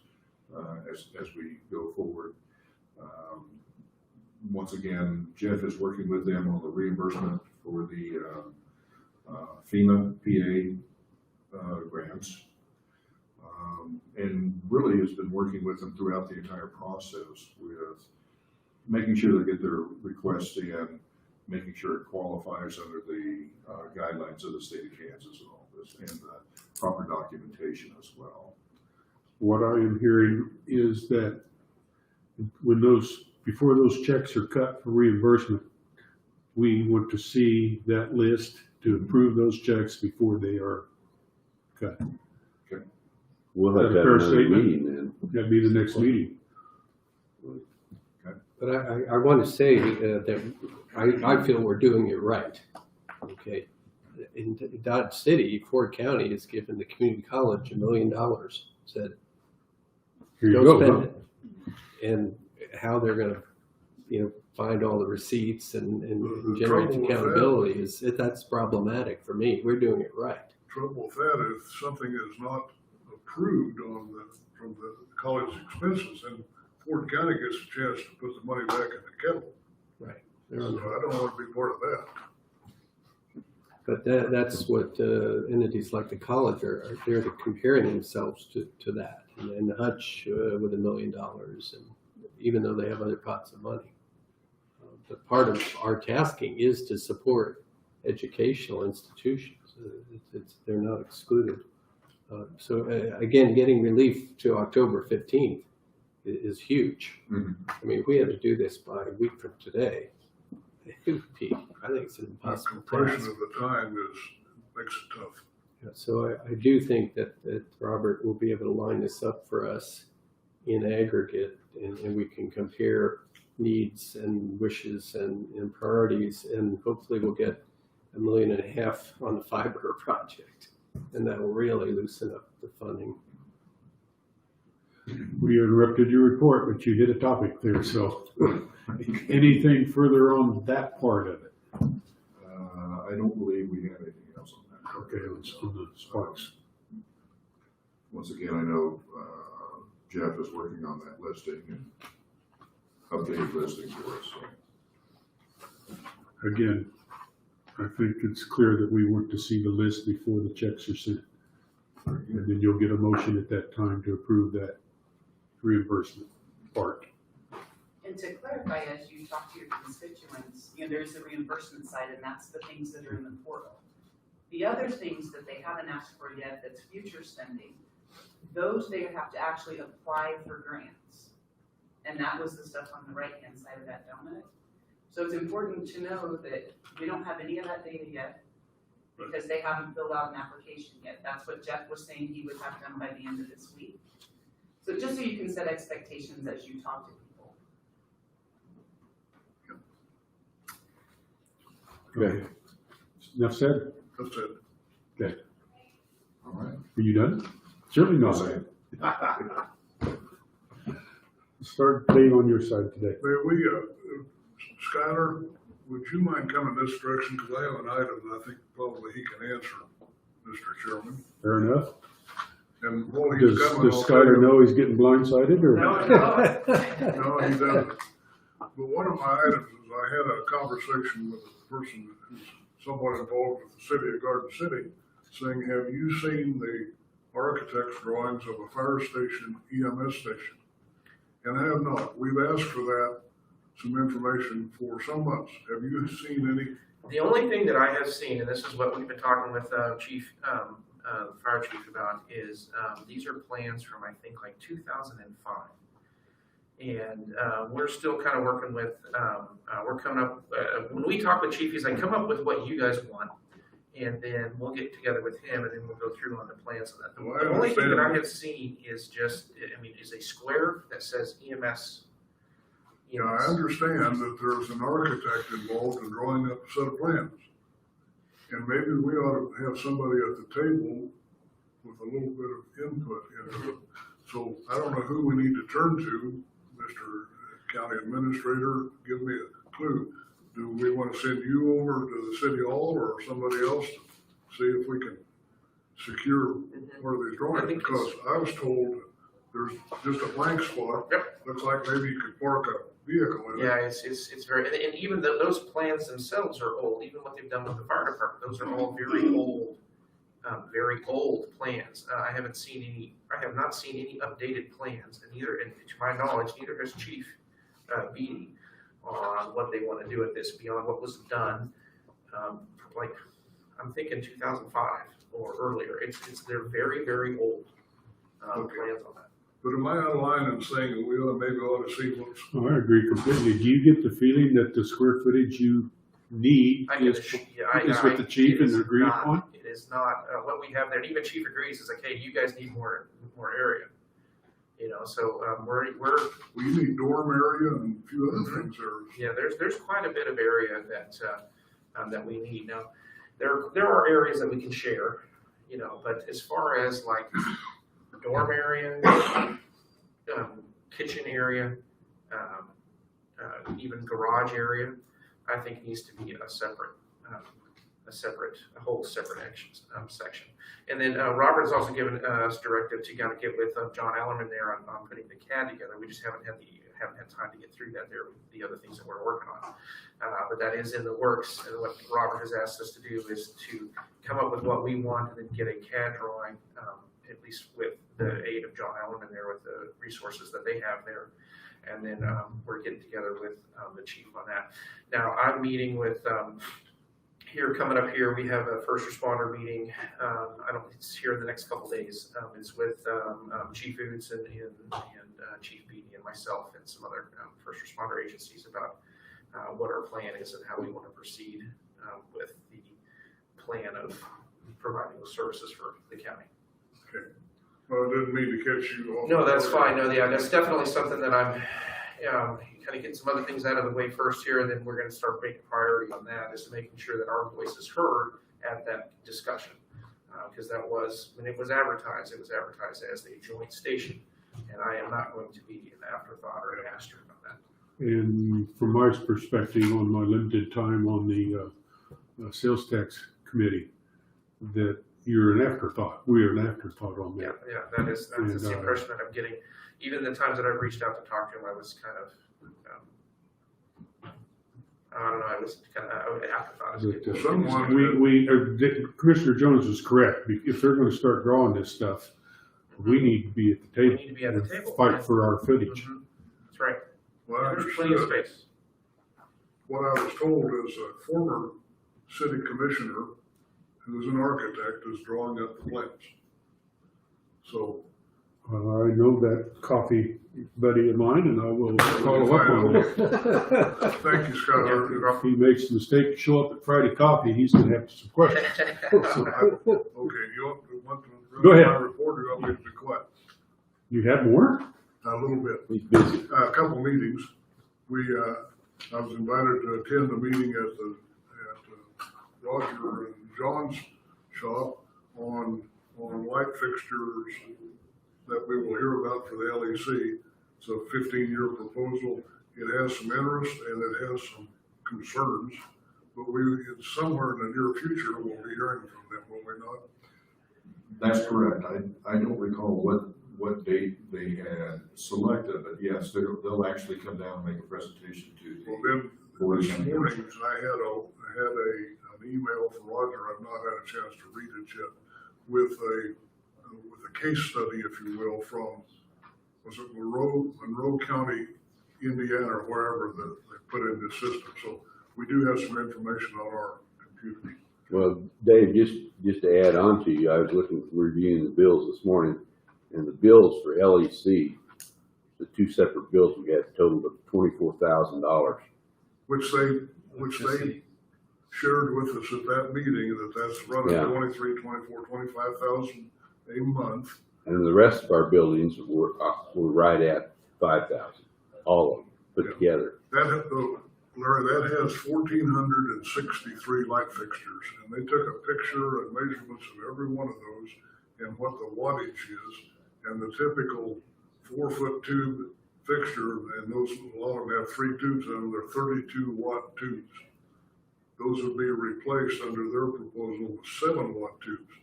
as we go forward. Once again, Jeff is working with them on the reimbursement for the FEMA PA grants. And really has been working with them throughout the entire process with making sure they get their requests in, making sure it qualifies under the guidelines of the state of Kansas and all this, and proper documentation as well. What I am hearing is that before those checks are cut for reimbursement, we want to see that list to approve those checks before they are cut. We'll Is have that a to fair have another statement? meeting then. That'd be the next meeting. But I want to say that I feel we're doing it right. Okay. In Dodge City, Ford County has given the community college $1 million, said, Here you don't go. spend Huh? it. And how they're going to, find all the receipts and The generate trouble with that- accountability that's problematic for me. We're doing it right. Trouble with that is something is not approved from the college expenses, and Ford County gets a chance to put the money back in the kettle. Right. So I don't want to be part of that. But that's what entities like the college they're comparing themselves to that. And Hutch with $1 million, and even though they have other pots of money. But part of our tasking is to support educational institutions. They're not excluded. So again, getting relief to October 15th is huge. Mhm. I mean, if we had to do this by a week from today, it would be, I think it's an The impossible compression task. of the time makes it tough. Yeah, so I do think that Robert will be able to line this up for us in aggregate, and we can compare needs and wishes and priorities, and hopefully we'll get $1.5 million on the fiber project, and that will really loosen up the funding. We interrupted your report, but you hit a topic there, so anything further on that part of it? I don't believe we have anything else on that. Okay, let's do the sparks. Once again, I know Jeff is working on that listing and updated listing for us. So. Again, I think it's clear that we want to see the list before the checks are sent. And then you'll get a motion at that time to approve that reimbursement part. And to clarify, as you talk to your constituents, there's a reimbursement side, and that's the things that are in the portal. The other things that they haven't asked for yet, that's future spending, those they have to actually apply for grants. And that was the stuff on the right-hand side of that donut. So it's important to know that we don't have any of that data yet, because they haven't filled out an application yet. That's what Jeff was saying he would have done by the end of this week. So just so you can set expectations as you talk to people. Okay. Enough said? That's it. Okay. All right. Are you done? Certainly not. Start playing on your side today. May we, Skylar, would you mind coming this direction? Because I have an item that I think probably he can answer, Mr. Chairman. Fair enough. And while he's Does coming, I'll Skylar tell you- know he's getting blindsided, or? No, he doesn't. But one of my items is I had a conversation with a person who's somewhat involved with the city of Garden City, saying, have you seen the architect's drawings of a fire station, EMS station? And I have not. We've asked for that, some information for some months. Have you seen any? The only thing that I have seen, and this is what we've been talking with Chief, Fire Chief about, is these are plans from, I think, like 2005. And we're still kind of working with, we're coming up, when we talk with Chief, he's like, come up with what you guys want. And then we'll get together with him and then we'll go through on the plans on that. Well, The only thing that I understand. have seen is just, I mean, is a square that says EMS. Yeah, I understand that there's an architect involved in drawing up a set of plans. And maybe we ought to have somebody at the table with a little bit of input into it. So I don't know who we need to turn to, Mr. County Administrator, give me a clue. Do we want to send you over to the city hall or somebody else to see if we can secure one of these drawings? Because I was told there's just a blank spot. Yep. Looks like maybe you could park a vehicle in it. Yeah, it's very, and even those plans themselves are old, even what they've done with the fire department, those are all very old plans. I have not seen any updated plans, and neither, and to my knowledge, neither has Chief Beatty on what they want to do with this beyond what was done. Like, I'm thinking 2005 or earlier. They're very old plans on that. But am I out of line in saying that we maybe ought to see what's? Oh, I agree completely. Do you get the feeling that the square footage you need is what the chief and agreed upon? It is not what we have there. And even Chief agrees. Is like, hey, you guys need more area. You know, so We need dorm area and a few other things there. Yeah, there's quite a bit of area that we need. Now, there are areas that we can share, you know, but as far as like dorm area, kitchen area, even garage area, I think needs to be a whole separate section. And then Robert has also given us directive to kind of get with John Ellerman there on putting the CAD together. We just haven't had time to get through that there with the other things that we're working on. But that is in the works. And what Robert has asked us to do is to come up with what we want and then get a CAD drawing, at least with the aid of John Ellerman there with the resources that they have there. And then we're getting together with the chief on that. Now, I'm meeting with coming up here, we have a first responder meeting. It's here in the next couple days. It's with Chief Oods and Chief Beatty and myself and some other first responder agencies about what our plan is and how we want to proceed with the plan of providing those services for the county. Okay. Well, I didn't mean to catch you off. No, that's fine. No, yeah, that's definitely something that I'm kind of getting some other things out of the way first here, and then we're going to start making priority on that, is making sure that our voice is heard at that discussion. Because that was, when it was advertised as a joint station, and I am not going to be an afterthought or an asterisk on that. And from my perspective, on my limited time on the sales tax committee, that you're an afterthought. We are an afterthought on that. Yeah, that's the impression that I'm getting. Even the times that I've reached out to talk to him, I was kind of, I don't know, I was kind of afterthought. Commissioner Jones is correct. If they're going to start drawing this stuff, we need to be at the table. We need to be at the table. Fight for our footage. That's right. Well, There's plenty of space. What I was told is a former city commissioner who's an architect is drawing up the plans. So. I know that coffee buddy of mine, and I will follow up on that. Thank you, Scott. If he makes a mistake to show up at Friday coffee, he's going to have some questions. Okay, you want to Go ahead. my report, or you want me to be quiet? You have more? A little bit. He's busy. A couple meetings. I was invited to attend a meeting at Roger and John's shop on light fixtures that we will hear about for the LEC. It's a 15-year proposal. It has some interest and it has some concerns, but somewhere in the near future we'll be hearing from them, will we not? That's correct. I don't recall what date they had selected, but yes, they'll actually come down and make a presentation to the. Well, then this morning I had an email from Roger. I've not had a chance to read it yet, with a case study, if you will, from was it Monroe County, Indiana, or wherever that they put in this system. So we do have some information on our computers. Well, Dave, just to add on to you, I was reviewing the bills this morning, and the bills for LEC, the two separate bills we had totaled of $24,000. Which they shared with us at that meeting, that's running Yeah. 23, 24, 25,000 a month. And the rest of our buildings were right at 5,000, all of them put together. Larry, that has 1,463 light fixtures, and they took a picture and measurements of every one of those and what the wattage is, and the typical 4-foot tube fixture, and those, a lot of them have 3 tubes in them, they're 32-watt tubes. Those would be replaced under their proposal with 7-watt tubes.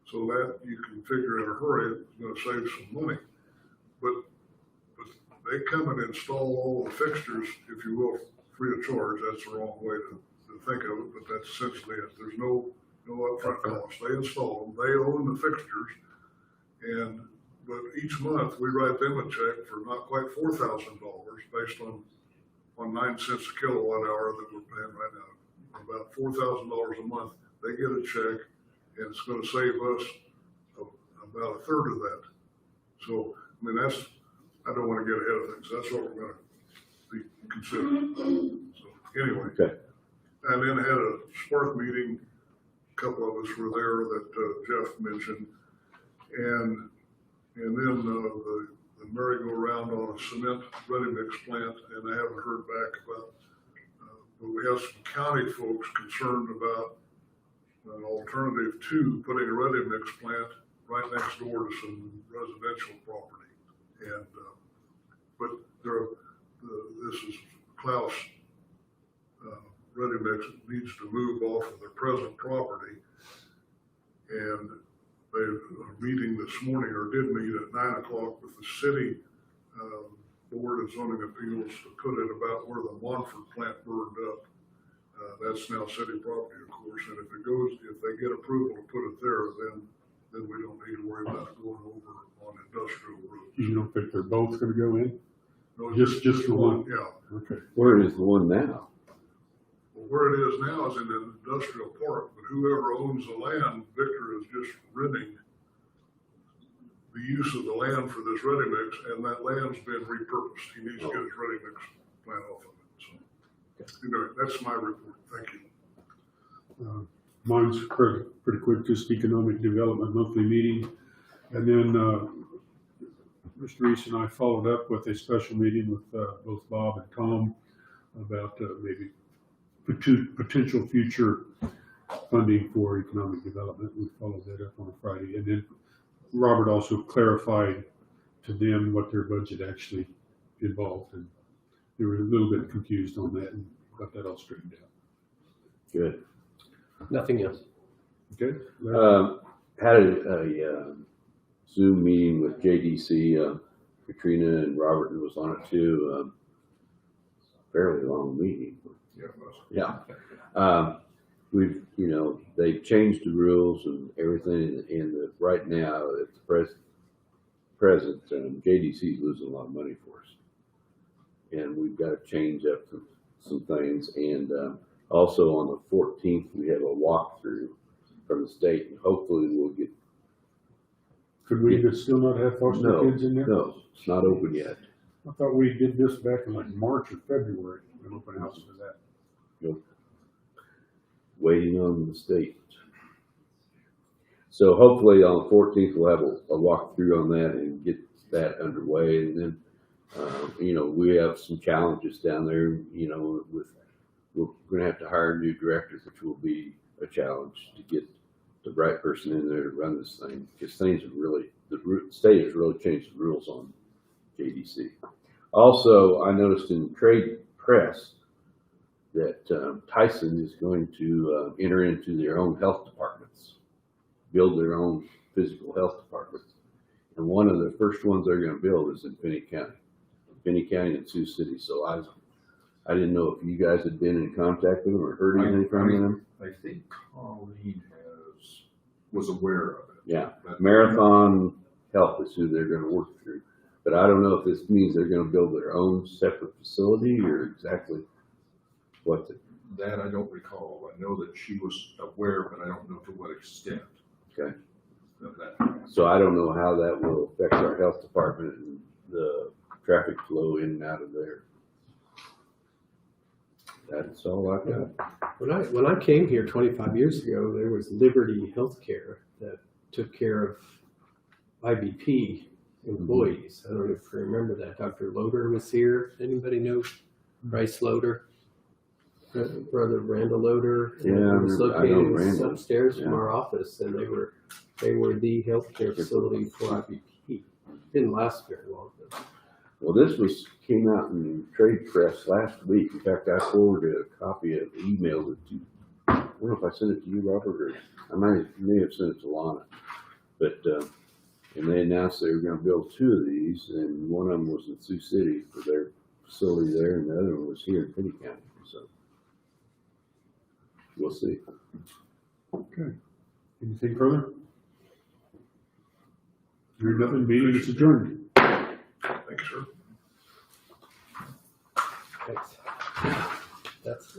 So that you can figure in a hurry, it's gonna save some money. But they come and install all the fixtures, if you will, free of charge. That's the wrong way to think of it, but that's essentially it. There's no upfront cost. They install them, they own the fixtures, but each month we write them a check for not quite $4,000 based on 9 cents a kilowatt hour that we're paying right now. About $4,000 a month, they get a check, and it's going to save us about a third of that. So, I mean, I don't want to get ahead of things. That's what we're going to be considering. So, anyway. Okay. And then had a Spark meeting, a couple of us were there that Jeff mentioned. And then the merry-go-round on a cement ready-mix plant, and I haven't heard back about, but we have some county folks concerned about an alternative to putting a ready-mix plant right next door to some residential property. And, but this is Klaus Ready-Mix needs to move off of their present property. And they are meeting this morning, or did meet at 9 o'clock with the city Board of Zoning Appeals to put it about where the Monfort plant burned up. That's now city property, of course, and if they get approval to put it there, then we don't need to worry about it going over on industrial roads. You don't think they're both gonna go in? No, Just the one? Yeah. Okay. Where is the one now? Well, where it is now is in an industrial park, but whoever owns the land, Victor is just renting the use of the land for this ready mix, and that land's been repurposed. He needs to get his ready mix plant off of it. So, anyway, that's my report. Thank you. Mine's pretty quick, just economic development monthly meeting. And then, Mr. Reese and I followed up with a special meeting with, both Bob and Tom about, maybe potential future funding for economic development. We followed that up on a Friday. And then Robert also clarified to them what their budget actually involved. And they were a little bit confused on that and got that all straightened out. Good. Nothing else. Okay. Had a Zoom meeting with JDC. Katrina and Robert was on it too. Fairly long meeting. Yeah. They've changed the rules and everything, and right now at the present, JDC is losing a lot of money for us, and we've got to change up some things. And also on the 14th, we have a walkthrough from the state, and hopefully we'll get. Could we still not have foster kids in there? No, it's not open yet. I thought we did this back in like March or February, an open house for that. Nope. Waiting on the state. So hopefully on the 14th we'll have a walkthrough on that and get that underway. And then, we have some challenges down there. We're going to have to hire a new director, which will be a challenge to get the right person in there to run this thing, because the state has really changed the rules on JDC. Also, I noticed in the trade press that Tyson is going to enter into their own health departments, build their own physical health departments. And one of the first ones they're going to build is in Finney County and Sioux City. So I didn't know if you guys had been in contact with them or heard anything from them. I think Colleen was aware of it. Yeah, Marathon Health is who they're going to work through. But I don't know if this means they're gonna build their own separate facility or exactly what the, That I don't recall. I know that she was aware, but I don't know to what extent. Okay. Of that. so I don't know how that will affect our health department and the traffic flow in and out of there. That's all I've got. When I came here 25 years ago, there was Liberty Healthcare that took care of IBP employees. I don't know if you remember that. Dr. Loader was here. Anybody know Bryce Loader? Brother Randall Loader. Yeah, It was I know located Randall. upstairs from Yeah. our office, and they were the healthcare facility for IBP. Didn't last very long, though. Well, this came out in trade press last week. In fact, I forwarded a copy of the email that you, I don't know if I sent it to you, Robert, or I may have sent it to Lana. But, and they announced they were gonna build 2 of these, and one of them was in Sioux City for their facility there, and the other one was here in Petty County, so. We'll see. Okay. Anything further? Hearing nothing, meeting is adjourned. Thank you, sir. Thanks. That's